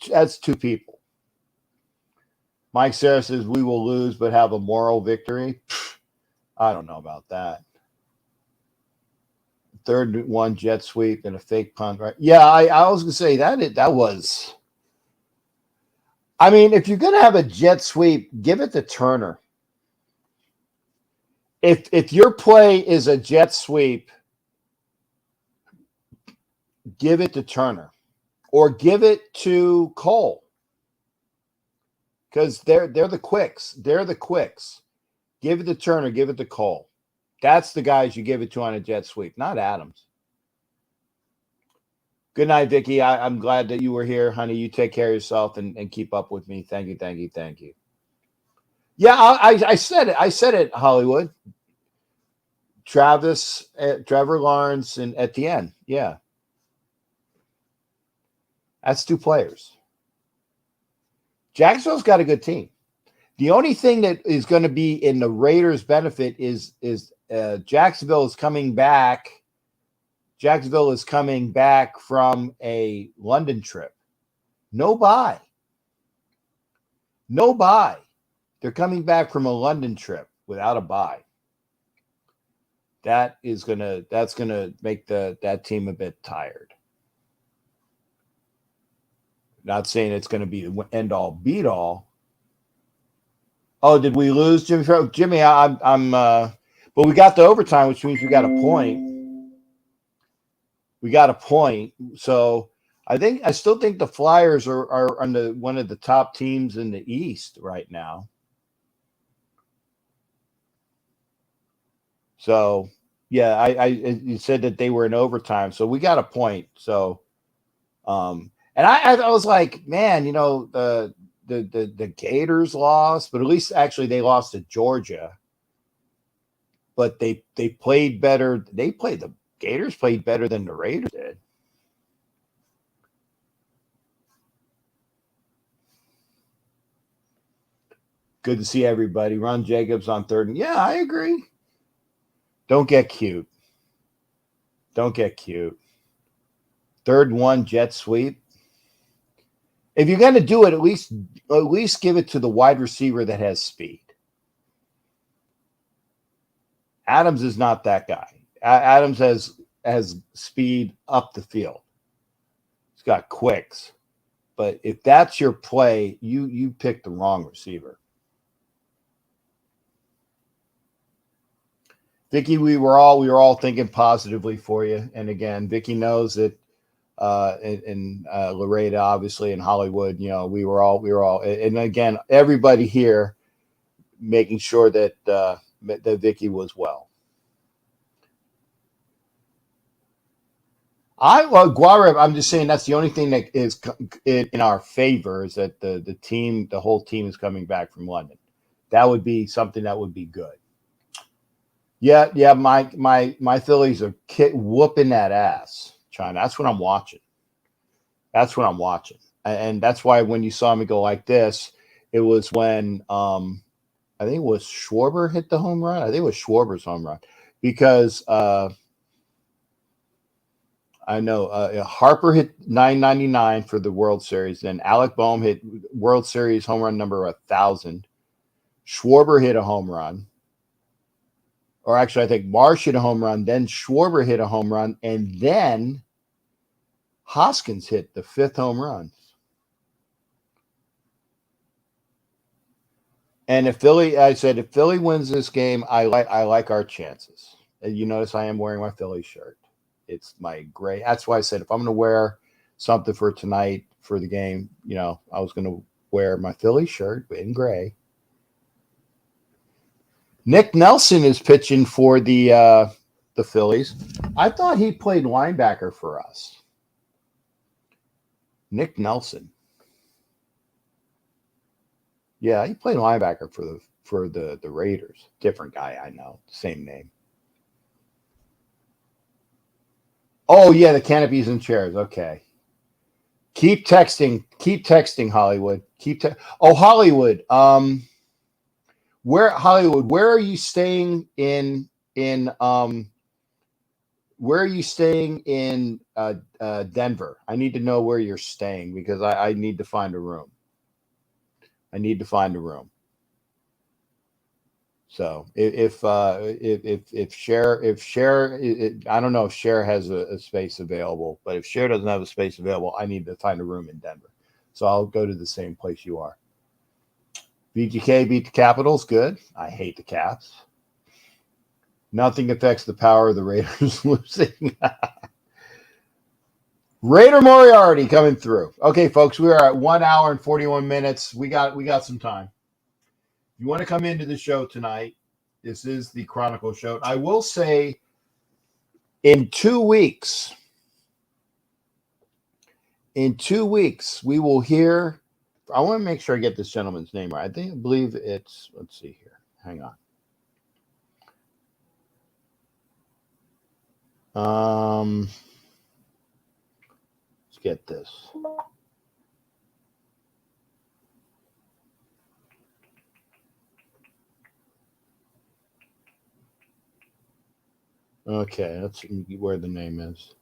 That's two people. Mike Sarah says we will lose but have a moral victory. I don't know about that. Third one jet sweep and a fake punt, right? Yeah, I was gonna say that was. I mean, if you're going to have a jet sweep, give it to Turner. If your play is a jet sweep, give it to Turner or give it to Cole because they're the quicks. They're the quicks. Give it to Turner. Give it to Cole. That's the guys you give it to on a jet sweep, not Adams. Good night, Vicky. I'm glad that you were here, honey. You take care of yourself and keep up with me. Thank you. Yeah, I said it. I said it, Hollywood. Trevor Lawrence, and Etienne. Yeah. That's two players. Jacksonville's got a good team. The only thing that is going to be in the Raiders' benefit is Jacksonville is coming back. Jacksonville is coming back from a London trip. No bye. No bye. They're coming back from a London trip without a bye. That's gonna make that team a bit tired. Not saying it's going to be the end all beat all. Oh, did we lose Jimmy? Jimmy, but we got the overtime, which means we got a point. We got a point. So I still think the Flyers are on one of the top teams in the East right now. So yeah, you said that they were in overtime, so we got a point. So, and I was like, man, the Gators lost, but at least actually they lost to Georgia. But they played better. The Gators played better than the Raiders did. Good to see everybody. Ron Jacobs on third. And yeah, I agree. Don't get cute. Don't get cute. Third and 1 jet sweep. If you're going to do it, at least give it to the wide receiver that has speed. Adams is not that guy. Adams has speed up the field. He's got quicks. But if that's your play, you picked the wrong receiver. Vicky, we were all thinking positively for you. And again, Vicky knows that in Laredo, obviously, in Hollywood, we were all, and again, everybody here making sure that that Vicky was well. Guareb, I'm just saying that's the only thing that is in our favor is that the whole team is coming back from London. That would be something that would be good. Yeah. My Phillies are whooping that ass, China. That's what I'm watching. And that's why when you saw me go like this, it was when I think it was Schwarber hit the home run. I think it was Schwarber's home run because I know Harper hit 999 for the World Series. Then Alec Boehm hit World Series home run number 1,000. Schwarber hit a home run. Or actually, I think Marsh hit a home run. Then Schwarber hit a home run. And then Hoskins hit the 5th home run. And if Philly wins this game, I like our chances. And you notice I am wearing my Philly shirt. It's my gray. That's why I said if I'm going to wear something for tonight for the game, I was going to wear my Philly shirt in gray. Nick Nelson is pitching for the Phillies. I thought he played linebacker for us. Nick Nelson. Yeah, he played linebacker for the Raiders. Different guy, I know. Same name. Oh, yeah, the canopies and chairs. Okay. Keep texting, Hollywood. Hollywood. Where are you staying in where are you staying in Denver? I need to know where you're staying because I need to find a room. So if Cher, I don't know if Cher has a space available, but if Cher doesn't have a space available, I need to find a room in Denver. So I'll go to the same place you are. VGK beat the Capitals. Good. I hate the Caps. Nothing affects the power of the Raiders losing. Raider Moriarty coming through. Okay, folks, we are at 1 hour and 41 minutes. We got some time. If you want to come into the show tonight, this is the Chronicles show. I will say in 2 weeks, we will hear. I want to make sure I get this gentleman's name right. I believe it's, let's see here. Hang on. Let's get this. Okay, let's see where the name is.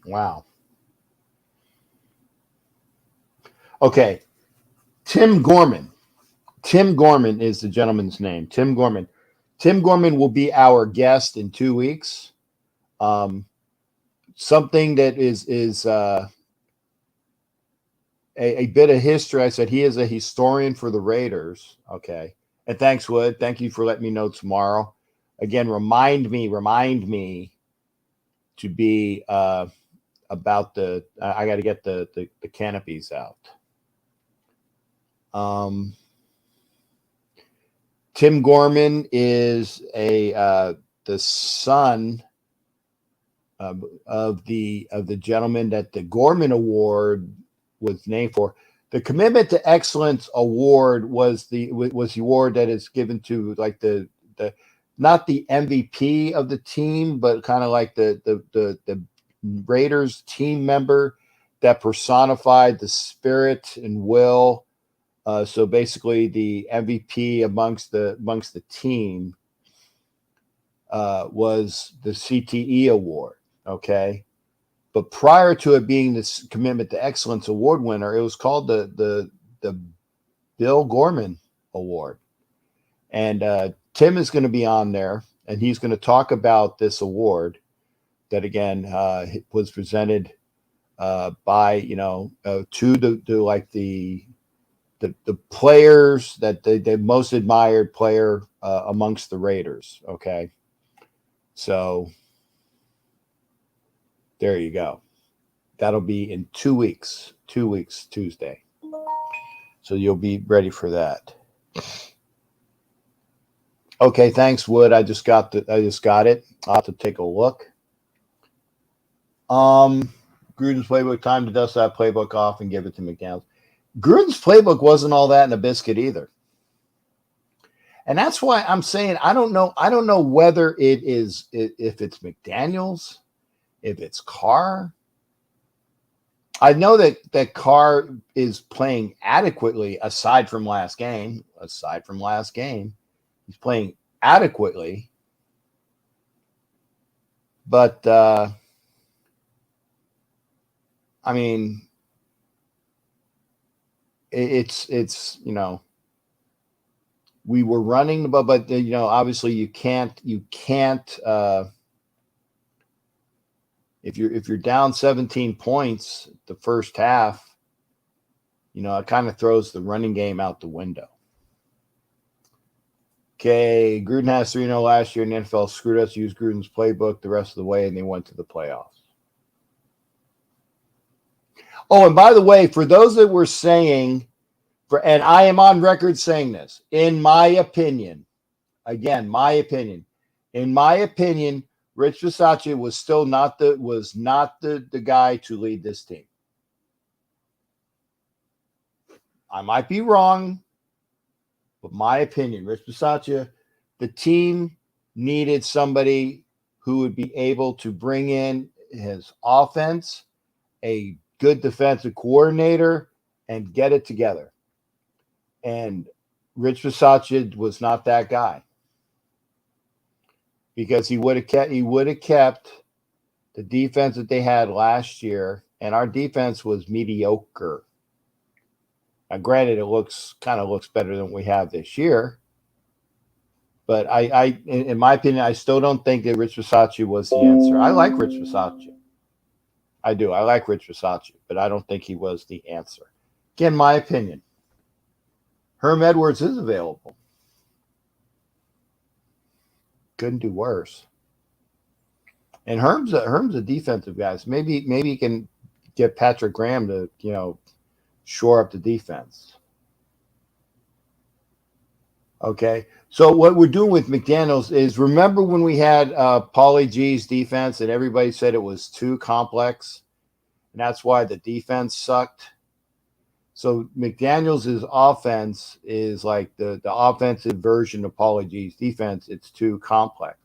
Wow. Okay. Tim Gorman. Tim Gorman is the gentleman's name. Tim Gorman. Tim Gorman will be our guest in 2 weeks. Something that is a bit of history. I said he is a historian for the Raiders. Okay. And thanks, Wood. Thank you for letting me know tomorrow. Again, remind me to be about the. I got to get the canopies out. Tim Gorman is the son of the gentleman that the Gorman Award was named for. The Commitment to Excellence Award was the award that is given to like the not the MVP of the team, but kind of like the Raiders team member that personified the spirit and will. So basically, the MVP amongst the team was the CTE award. Okay, but prior to it being this Commitment to Excellence award winner, it was called the Bill Gorman Award, and Tim is going to be on there, and he's going to talk about this award that again was presented by to the players that the most admired player amongst the Raiders. Okay. So there you go. That'll be in 2 weeks, Tuesday. So you'll be ready for that. Okay. Thanks, Wood. I just got it. I'll have to take a look. Gruden's playbook, time to dust that playbook off and give it to McDaniels. Gruden's playbook wasn't all that in a biscuit either. And that's why I'm saying I don't know whether it is if it's McDaniels, if it's Carr. I know that Carr is playing adequately aside from last game. He's playing adequately. But I mean, it's we were running, but obviously you can't if you're down 17 points the first half, it kind of throws the running game out the window. Okay, Gruden has 3-0 last year in the NFL. Screwed us, used Gruden's playbook the rest of the way, and they went to the playoffs. Oh, and by the way, for those that were saying, and I am on record saying this, in my opinion, Rich Bisaccia was still not the guy to lead this team. I might be wrong, but my opinion, Rich Bisaccia, the team needed somebody who would be able to bring in his offense, a good defensive coordinator, and get it together. And Rich Bisaccia was not that guy, because he would have kept the defense that they had last year, and our defense was mediocre. Now, granted, it looks better than we have this year, but in my opinion, I still don't think that Rich Bisaccia was the answer. I like Rich Bisaccia. I do. I like Rich Bisaccia, but I don't think he was the answer. Again, my opinion. Herm Edwards is available. Couldn't do worse. And Herm's a defensive guy. So maybe he can get Patrick Graham to shore up the defense. Okay. So what we're doing with McDaniels is, remember when we had Paulie G's defense and everybody said it was too complex, and that's why the defense sucked. So McDaniels' offense is like the offensive version of Paulie G's defense. It's too complex.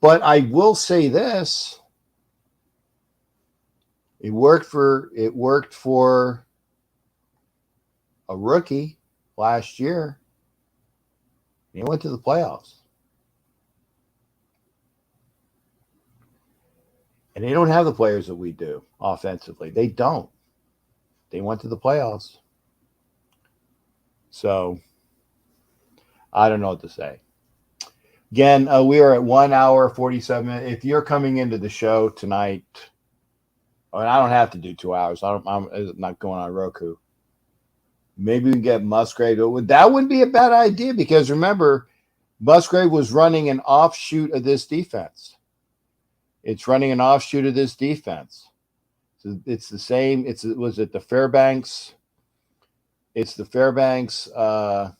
But I will say this: it worked for a rookie last year. He went to the playoffs. And they don't have the players that we do offensively. They don't. They went to the playoffs. So I don't know what to say. Again, we are at 1 hour, 47 minutes. If you're coming into the show tonight, and I don't have to do 2 hours. I'm not going on Roku. Maybe we can get Musgrave. That wouldn't be a bad idea because remember, Musgrave was running an offshoot of this defense. It's running an offshoot of this defense. So it's the same. Was it the Fairbanks? It's the Fairbanks. Ron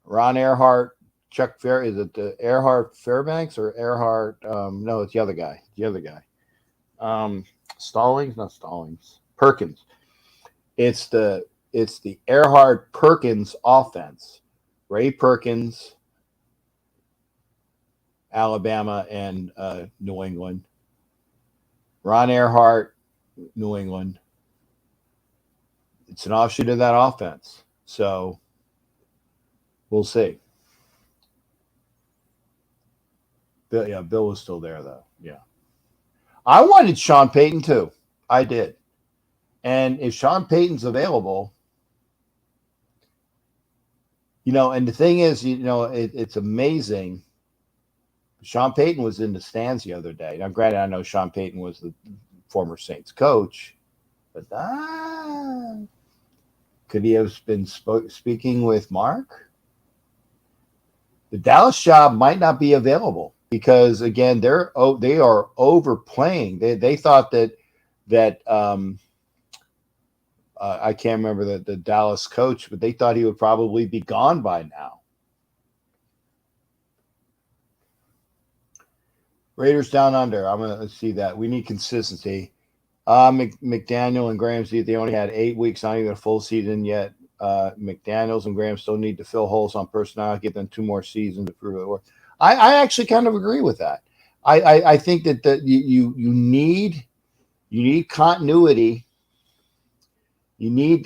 Earhart, Chuck Fair. Is it the Earhart Fairbanks or Earhart? No, it's the other guy. Stallings, not Stallings. Perkins. It's the Earhart Perkins offense. Ray Perkins, Alabama and New England. Ron Earhart, New England. It's an offshoot of that offense. So we'll see. Bill was still there, though. Yeah. I wanted Sean Payton, too. I did. And if Sean Payton's available, and the thing is, it's amazing. Sean Payton was in the stands the other day. Now, granted, I know Sean Payton was the former Saints coach, but could he have been speaking with Mark? The Dallas job might not be available because, again, they are overplaying. They thought that I can't remember the Dallas coach, but they thought he would probably be gone by now. Raiders down under. I'm going to see that. We need consistency. McDaniel and Graham, they only had 8 weeks, not even a full season yet. McDaniels and Graham still need to fill holes on personnel. Give them 2 more seasons to prove it worth. I actually kind of agree with that. I think that you need continuity. We need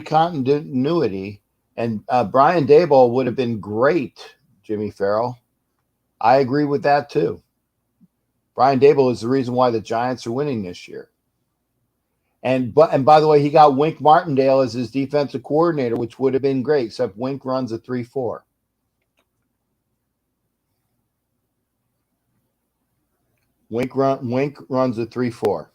continuity, and Brian Daboll would have been great, Jimmy Farrell. I agree with that too. Brian Daboll is the reason why the Giants are winning this year. And by the way, he got Wink Martindale as his defensive coordinator, which would have been great, except Wink runs a 3-4. Wink runs a 3-4.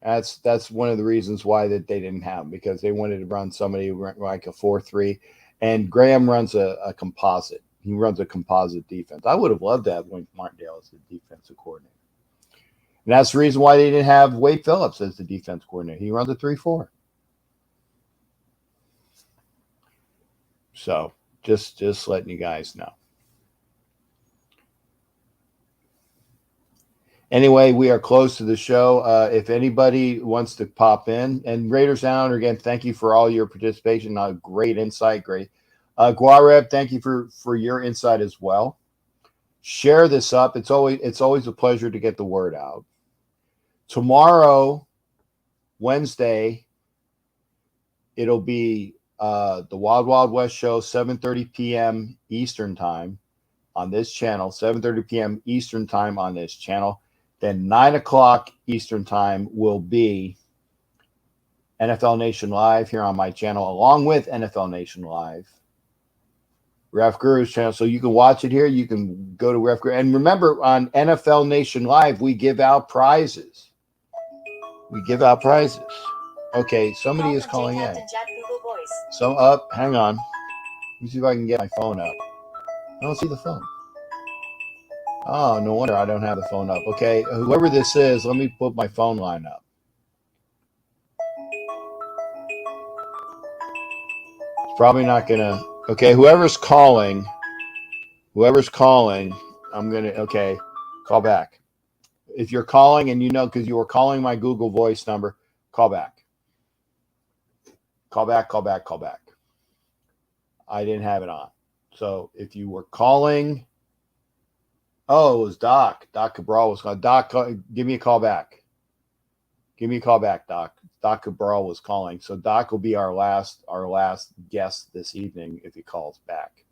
That's one of the reasons why that they didn't have him, because they wanted to run somebody like a 4-3, and Graham runs a composite. He runs a composite defense. I would have loved to have Wink Martindale as the defensive coordinator. And that's the reason why they didn't have Wade Phillips as the defense coordinator. He runs a 3-4. So just letting you guys know. Anyway, we are close to the show. If anybody wants to pop in, and Raiders Down, again, thank you for all your participation. Great insight, great. Guareb, thank you for your insight as well. Share this up. It's always a pleasure to get the word out. Tomorrow, Wednesday, it'll be the Wild Wild West show, 7:30 p.m. Eastern time on this channel. 7:30 p.m. Eastern time on this channel. Then 9 o'clock Eastern time will be NFL Nation Live here on my channel, along with NFL Nation Live, Ref Guru's channel. So you can watch it here. You can go to Ref Guru. And remember, on NFL Nation Live, we give out prizes. Okay, somebody is calling in. So hang on. Let me see if I can get my phone up. I don't see the phone. Oh, no wonder I don't have the phone up. Okay, whoever this is, let me put my phone line up. It's probably not going to. Okay, whoever's calling, I'm going to, okay, call back. If you're calling and because you were calling my Google Voice number, call back. Call back. I didn't have it on. So if you were calling, it was Doc. Doc Cabral was calling. Doc, give me a call back. Doc. Doc Cabral was calling. So Doc will be our last guest this evening if he calls back.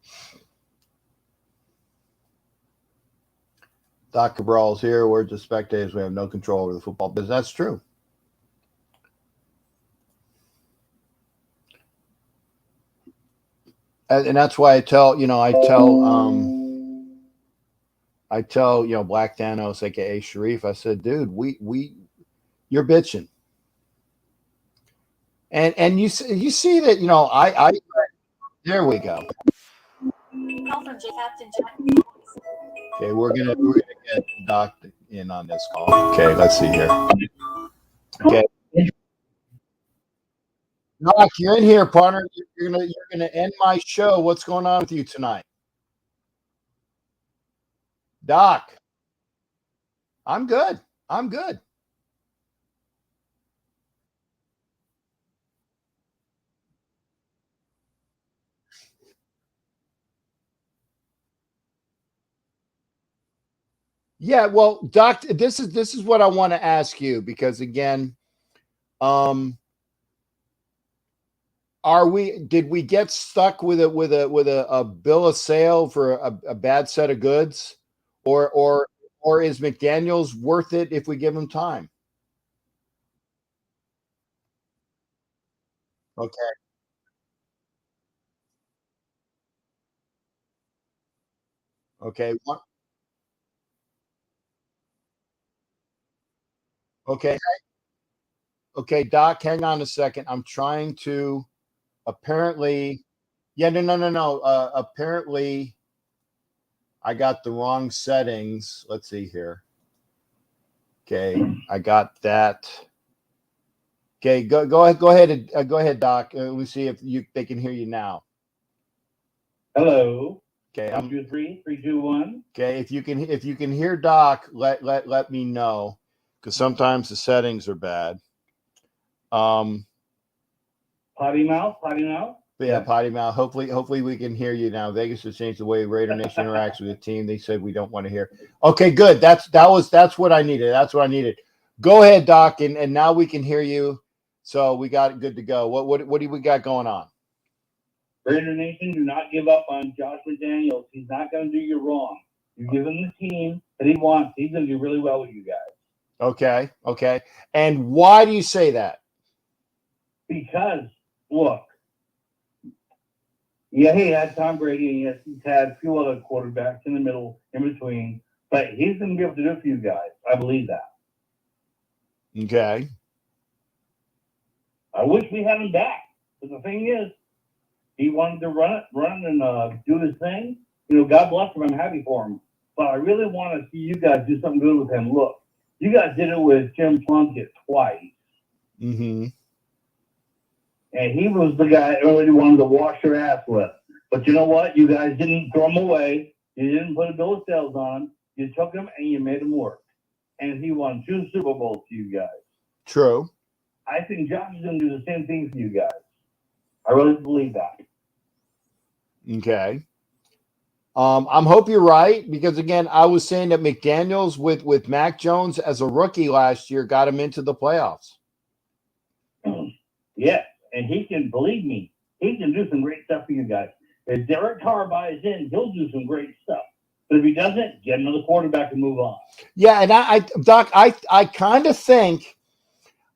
Doc Cabral's here. We're just spectators. We have no control over the football business. That's true. And that's why I tell Black Thanos, aka Sharif, I said, dude, you're bitching. And you see that, I there we go. Okay, we're gonna get Doc in on this call. Okay, let's see here. Okay. Doc, you're in here, partner. You're gonna end my show. What's going on with you tonight? Doc. I'm good. Yeah, well, Doc, this is what I want to ask you, because again, did we get stuck with a bill of sale for a bad set of goods, or is McDaniel's worth it if we give him time? Okay. Okay. Okay. Okay, Doc, hang on a second. I'm trying to apparently. Yeah, no. Apparently, I got the wrong settings. Let's see here. Okay, I got that. Okay, go ahead, Doc. Let me see if they can hear you now. Hello. Okay, 1, 2, 3, 3, 2, 1. Okay, if you can hear Doc, let me know, because sometimes the settings are bad. Potty mouth. Yeah, potty mouth. Hopefully we can hear you now. Vegas has changed the way Raider Nation interacts with the team. They said we don't want to hear. Okay, good. That's what I needed. That's what I needed. Go ahead, Doc, and now we can hear you. So we got it good to go. What do we got going on? Raider Nation, do not give up on Josh McDaniels. He's not going to do you wrong. You give him the team that he wants. He's going to do really well with you guys. Okay. And why do you say that? Because, look, yeah, he had Tom Brady, and yes, he's had a few other quarterbacks in the middle, in between, but he's going to be able to do it for you guys. I believe that. Okay. I wish we had him back. But the thing is, he wanted to run and do his thing. God bless him. I'm happy for him. But I really want to see you guys do something good with him. Look, you guys did it with Jim Plunkett twice. Mm-hmm. And he was the guy everybody wanted to wash your ass with. But you know what? You guys didn't throw him away. You didn't put a bill of sales on him. You took him and you made him work. And he won 2 Super Bowls for you guys. True. I think Josh is going to do the same thing for you guys. I really believe that. Okay. I'm hope you're right, because again, I was saying that McDaniels with Mac Jones as a rookie last year got him into the playoffs. Yeah, and he can, believe me, he can do some great stuff for you guys. If Derek Carr buys in, he'll do some great stuff. But if he doesn't, get another quarterback and move on. Yeah, and Doc, I kind of think,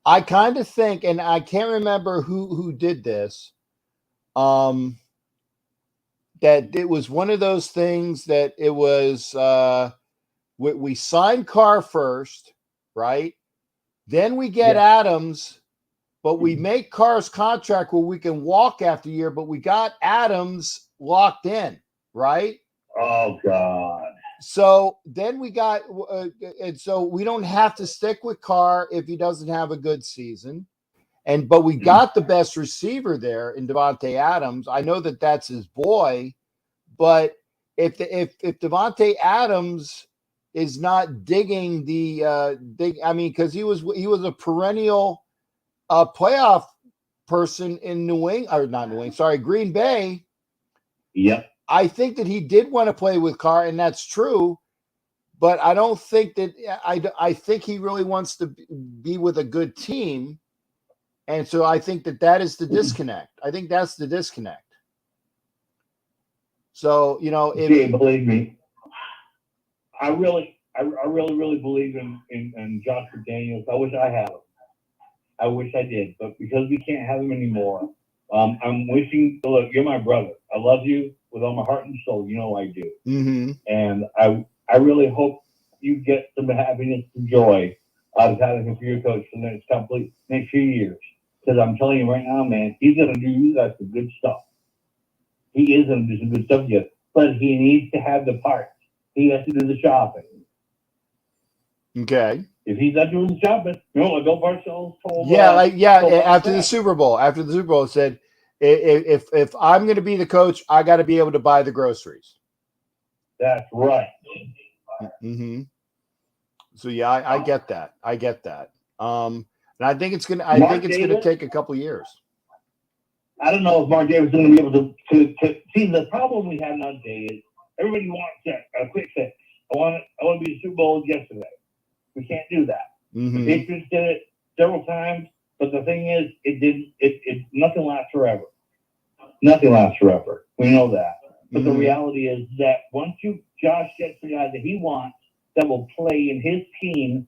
and I can't remember who did this. That it was one of those things that it was we signed Carr first, right? Then we get Adams, but we make Carr's contract where we can walk after a year, but we got Adams locked in, right? Oh, God. So then we got, and so we don't have to stick with Carr if he doesn't have a good season. But we got the best receiver there in Davante Adams. I know that that's his boy, but if Davante Adams is not digging because he was a perennial playoff person in Green Bay. Yep. I think that he did want to play with Carr, and that's true. But I don't think that I think he really wants to be with a good team. And so I think that is the disconnect. I think that's the disconnect. So, believe me, I really, I really, really believe in Josh McDaniels. I wish I had him. I wish I did, but because we can't have him anymore, I'm wishing. Look, you're my brother. I love you with all my heart and soul. You know I do. Mm-hmm. And I really hope you get some happiness and joy out of having him for your coach for the next few years. Because I'm telling you right now, man, he's gonna do you guys some good stuff. He is gonna do some good stuff yet, but he needs to have the parts. He has to do the shopping. Okay. If he's not doing the shopping, you know, like Bill Parcells told. After the Super Bowl, it said, if I'm going to be the coach, I got to be able to buy the groceries. That's right. Mm-hmm. So yeah, I get that. I get that. And I think it's gonna take a couple years. I don't know if Mark Davis is going to be able to see the problem we have nowadays is everybody wants a quick fix. I want to be the Super Bowl yesterday. We can't do that. Mm-hmm. The Patriots did it several times, but the thing is, nothing lasts forever. Nothing lasts forever. We know that. But the reality is that once Josh gets the guy that he wants that will play in his team,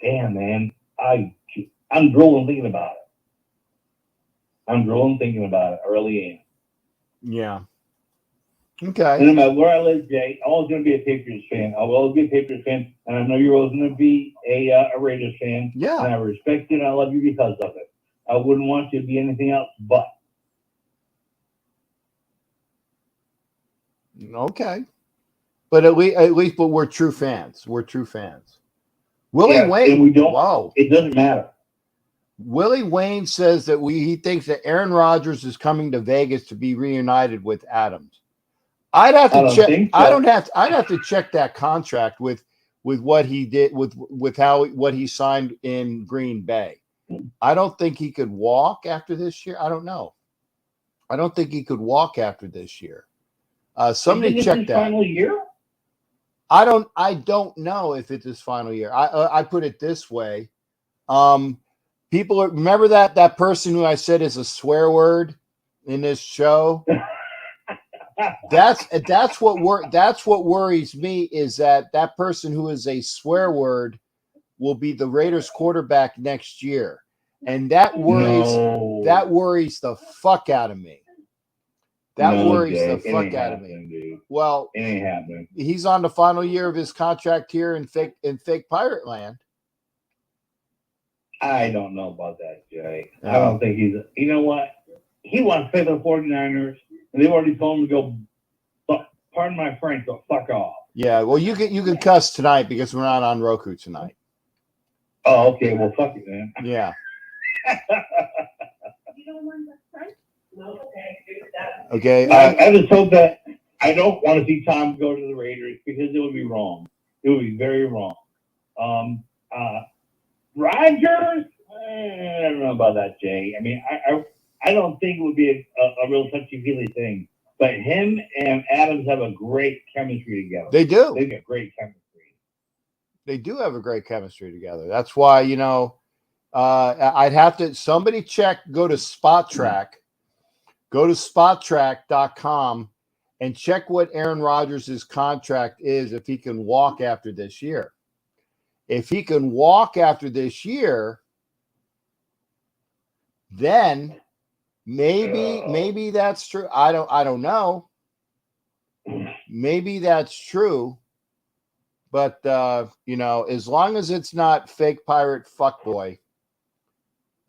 damn man, I'm drooling thinking about it. I'm drooling thinking about it. I really am. Yeah. Okay. And no matter where I live, Jay, I'm always going to be a Patriots fan. I'll always be a Patriots fan, and I know you're always going to be a Raiders fan. Yeah. And I respect you and I love you because of it. I wouldn't want you to be anything else but. Okay. But at least we're true fans. We're true fans. Willie Wayne. And we don't. Wow. It doesn't matter. Willie Wayne says that he thinks that Aaron Rodgers is coming to Vegas to be reunited with Adams. I'd have to check. So. I'd have to check that contract with what he did with what he signed in Green Bay. I don't think he could walk after this year. I don't know. I don't think he could walk after this year. Somebody check that. Final year? I don't know if it's his final year. I put it this way. People remember that person who I said is a swear word in this show. That's what worries me is that person who is a swear word will be the Raiders quarterback next year, and that worries the fuck out of me. Worries the fuck out of me. Dude. Well, it ain't happening. He's on the final year of his contract here in fake pirate land. I don't know about that, Jay. I don't think he's. You know what? He wants to play for the 49ers, and they've already told him to go. Pardon my French, but fuck off. Yeah, well, you can cuss tonight because we're not on Roku tonight. Oh, okay. Well, fuck it, man. Yeah. You don't want the French? No. Okay. I just hope that I don't want to see Tom go to the Raiders because it would be wrong. It would be very wrong. Rodgers? I don't know about that, Jay. I mean, I don't think it would be a real touchy-feely thing. But him and Adams have a great chemistry together. They do. They've got great chemistry. They do have a great chemistry together. That's why, I'd have to, somebody go to Spot Track. Go to spottrack.com and check what Aaron Rodgers' contract is if he can walk after this year. If he can walk after this year, then maybe that's true. I don't know. Maybe that's true. But as long as it's not fake pirate fuckboy,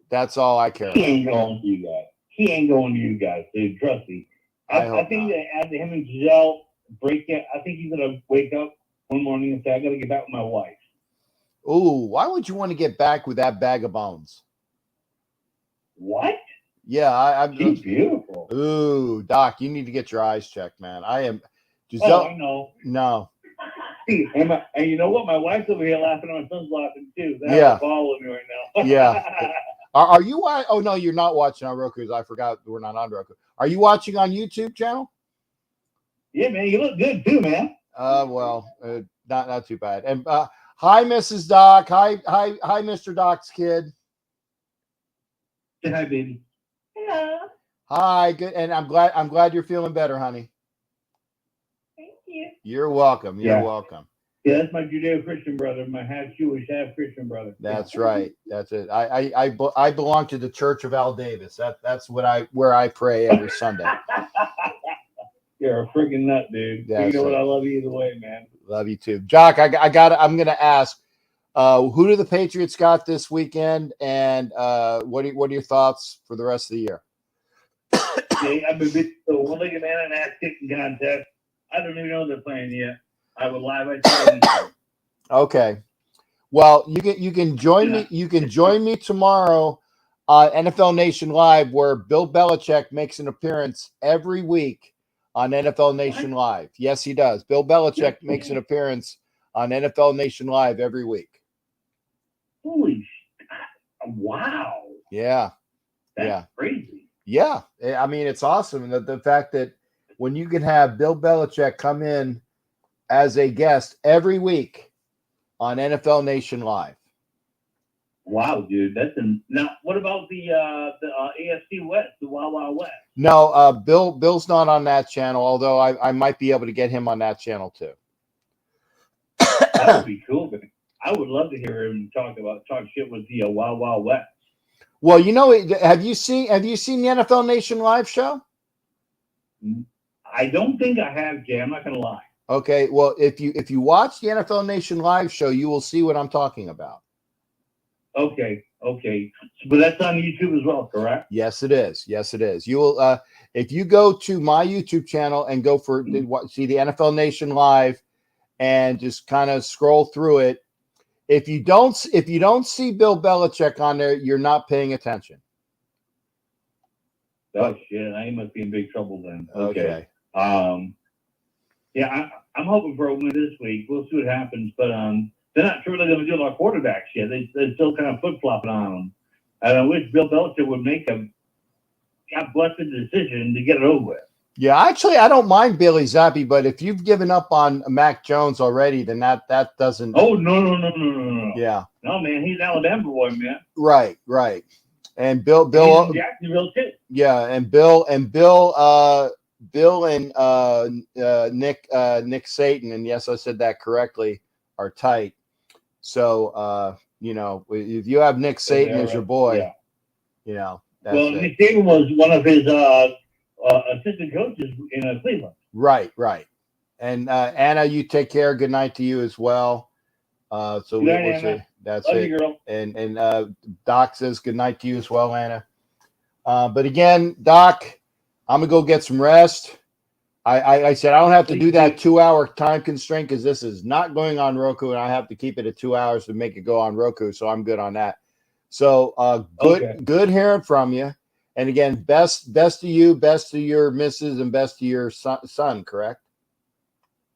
that's all I care about. He ain't going to you guys. He ain't going to you guys, dude. Trust me. I think that after him and Giselle break it, I think he's gonna wake up one morning and say, "I gotta get back with my wife." Ooh, why would you want to get back with that bag of bones? What? Yeah, she's beautiful. Ooh, Doc, you need to get your eyes checked, man. I am. Giselle, I know. No. And you know what? My wife's over here laughing, and my son's laughing too. They're following me right now. Yeah. Are you? Oh no, you're not watching on Roku. I forgot we're not on Roku. Are you watching on YouTube channel? Yeah, man, you look good too, man. Not too bad. And hi, Mrs. Doc. Hi, Mr. Doc's kid. Say hi, baby. Hello. Hi, good. And I'm glad you're feeling better, honey. Thank you. You're welcome. You're welcome. Yeah, that's my Judeo-Christian brother, my half Jewish, half Christian brother. That's right. That's it. I belong to the Church of Al Davis. That's where I pray every Sunday. You're a freaking nut, dude. You know what? I love you either way, man. Love you too, Jock. I'm gonna ask, who do the Patriots got this weekend, and what are your thoughts for the rest of the year? Yeah, I'm a bit so one-legged man and ass kicking contest. I don't even know they're playing yet. I would live at Okay. Well, you can join me. You can join me tomorrow on NFL Nation Live, where Bill Belichick makes an appearance every week on NFL Nation Live. Yes, he does. Bill Belichick makes an appearance on NFL Nation Live every week. Holy wow. Yeah. That's crazy. Yeah. I mean, it's awesome. The fact that when you can have Bill Belichick come in as a guest every week on NFL Nation Live. Wow, dude. Now, what about the AFC West, the Wild Wild West? No, Bill's not on that channel, although I might be able to get him on that channel too. That would be cool, but I would love to hear him talk shit with the Wild Wild West. Well, have you seen the NFL Nation Live show? I don't think I have, Jay. I'm not gonna lie. Okay, well, if you watch the NFL Nation Live show, you will see what I'm talking about. Okay, but that's on YouTube as well, correct? Yes, it is. Yes, it is. You will if you go to my YouTube channel and go for see the NFL Nation Live and just kind of scroll through it. If you don't see Bill Belichick on there, you're not paying attention. Oh shit! I must be in big trouble then. Okay. Yeah, I'm hoping for a win this week. We'll see what happens, but they're not sure they're going to do our quarterbacks yet. They're still kind of flip-flopping on them. And I wish Bill Belichick would make a blessed decision to get it over with. Yeah, actually, I don't mind Bailey Zappi, but if you've given up on Mac Jones already, then that doesn't. Oh no! Yeah. No, man, he's an Alabama boy, man. Right. And Bill, he's in Jacksonville too. Yeah, and Bill and Nick Satan, and yes, I said that correctly, are tight. So if you have Nick Satan as your boy, that's well, Nick Satan was one of his assistant coaches in Cleveland. Right. And Anna, you take care. Good night to you as well. So we'll say that's Love it. You, girl. And Doc says good night to you as well, Anna. But again, Doc, I'm gonna go get some rest. I said I don't have to do that 2-hour time constraint because this is not going on Roku, and I have to keep it at 2 hours to make it go on Roku. So I'm good on that. So good hearing from you. And again, best to you, best to your missus, and best to your son, correct?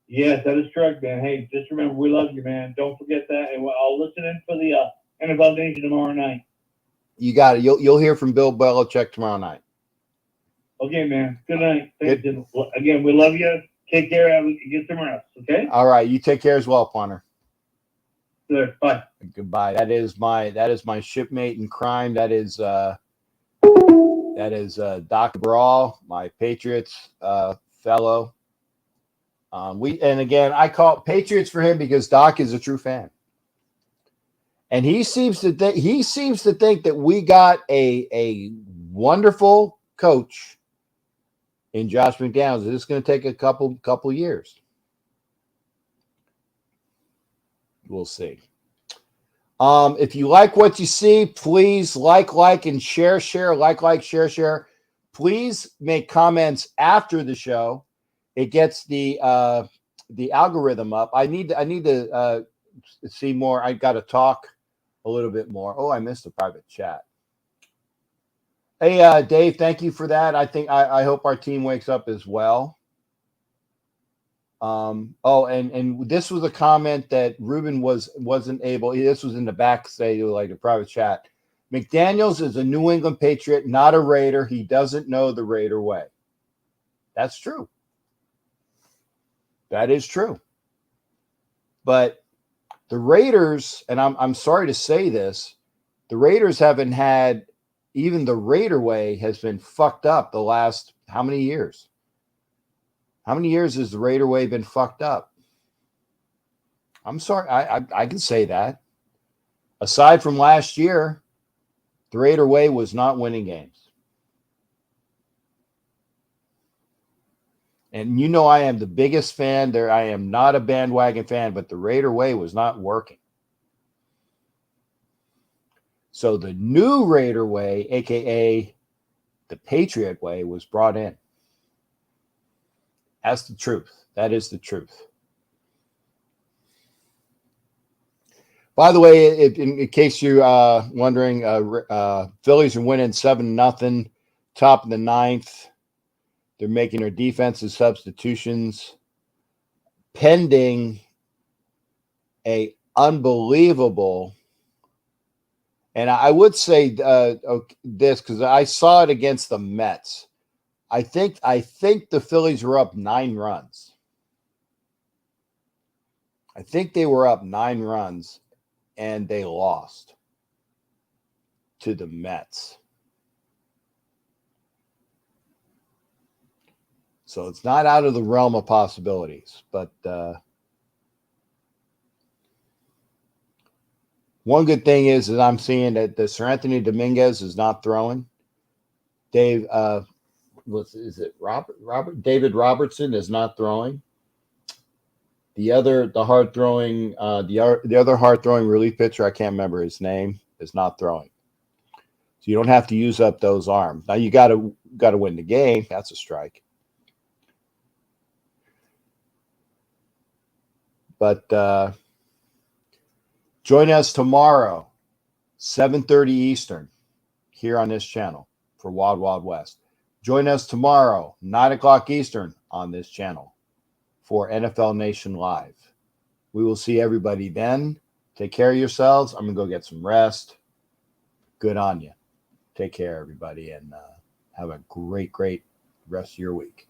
Yes, that is correct, man. Hey, just remember, we love you, man. Don't forget that. And I'll listen in for the NFL Nation tomorrow night. You got it. You'll hear from Bill Belichick tomorrow night. Okay, man. Good night. Thanks. Again, we love you. Take care. Get some rest, okay? All right. You take care as well, Punter. Good. Bye. Goodbye. That is my shipmate in crime. That is Doc Brawl, my Patriots fellow. I call Patriots for him because Doc is a true fan. And he seems to think that we got a wonderful coach in Josh McDaniels. It's going to take a couple years. We'll see. If you like what you see, please like, and share, share. Please make comments after the show. It gets the algorithm up. I need to see more. I got to talk a little bit more. Oh, I missed the private chat. Hey, Dave, thank you for that. I hope our team wakes up as well. And this was a comment that Ruben wasn't able. This was in the back, say like a private chat. McDaniels is a New England Patriot, not a Raider. He doesn't know the Raider way. That's true. That is true. But the Raiders, and I'm sorry to say this, the Raiders haven't had, even the Raider way has been fucked up the last how many years? How many years has the Raider way been fucked up? I'm sorry. I can say that. Aside from last year, the Raider way was not winning games. And you know I am the biggest fan there. I am not a bandwagon fan, but the Raider way was not working. So the new Raider way, a.k.a. the Patriot way, was brought in. That's the truth. That is the truth. By the way, in case you're wondering, Phillies are winning 7-0, top of the ninth. They're making their defensive substitutions pending a unbelievable, and I would say this because I saw it against the Mets. I think the Phillies were up 9 runs. I think they were up 9 runs, and they lost to the Mets. So it's not out of the realm of possibilities. But one good thing is that I'm seeing that the Sir Anthony Dominguez is not throwing. David Robertson is not throwing. The other hard throwing relief pitcher, I can't remember his name, is not throwing. So you don't have to use up those arms. Now you got to win the game. That's a strike. But join us tomorrow, 7:30 Eastern, here on this channel for Wild Wild West. Join us tomorrow, 9 o'clock Eastern, on this channel for NFL Nation Live. We will see everybody then. Take care of yourselves. I'm going to go get some rest. Good on you. Take care, everybody, and have a great, great rest of your week.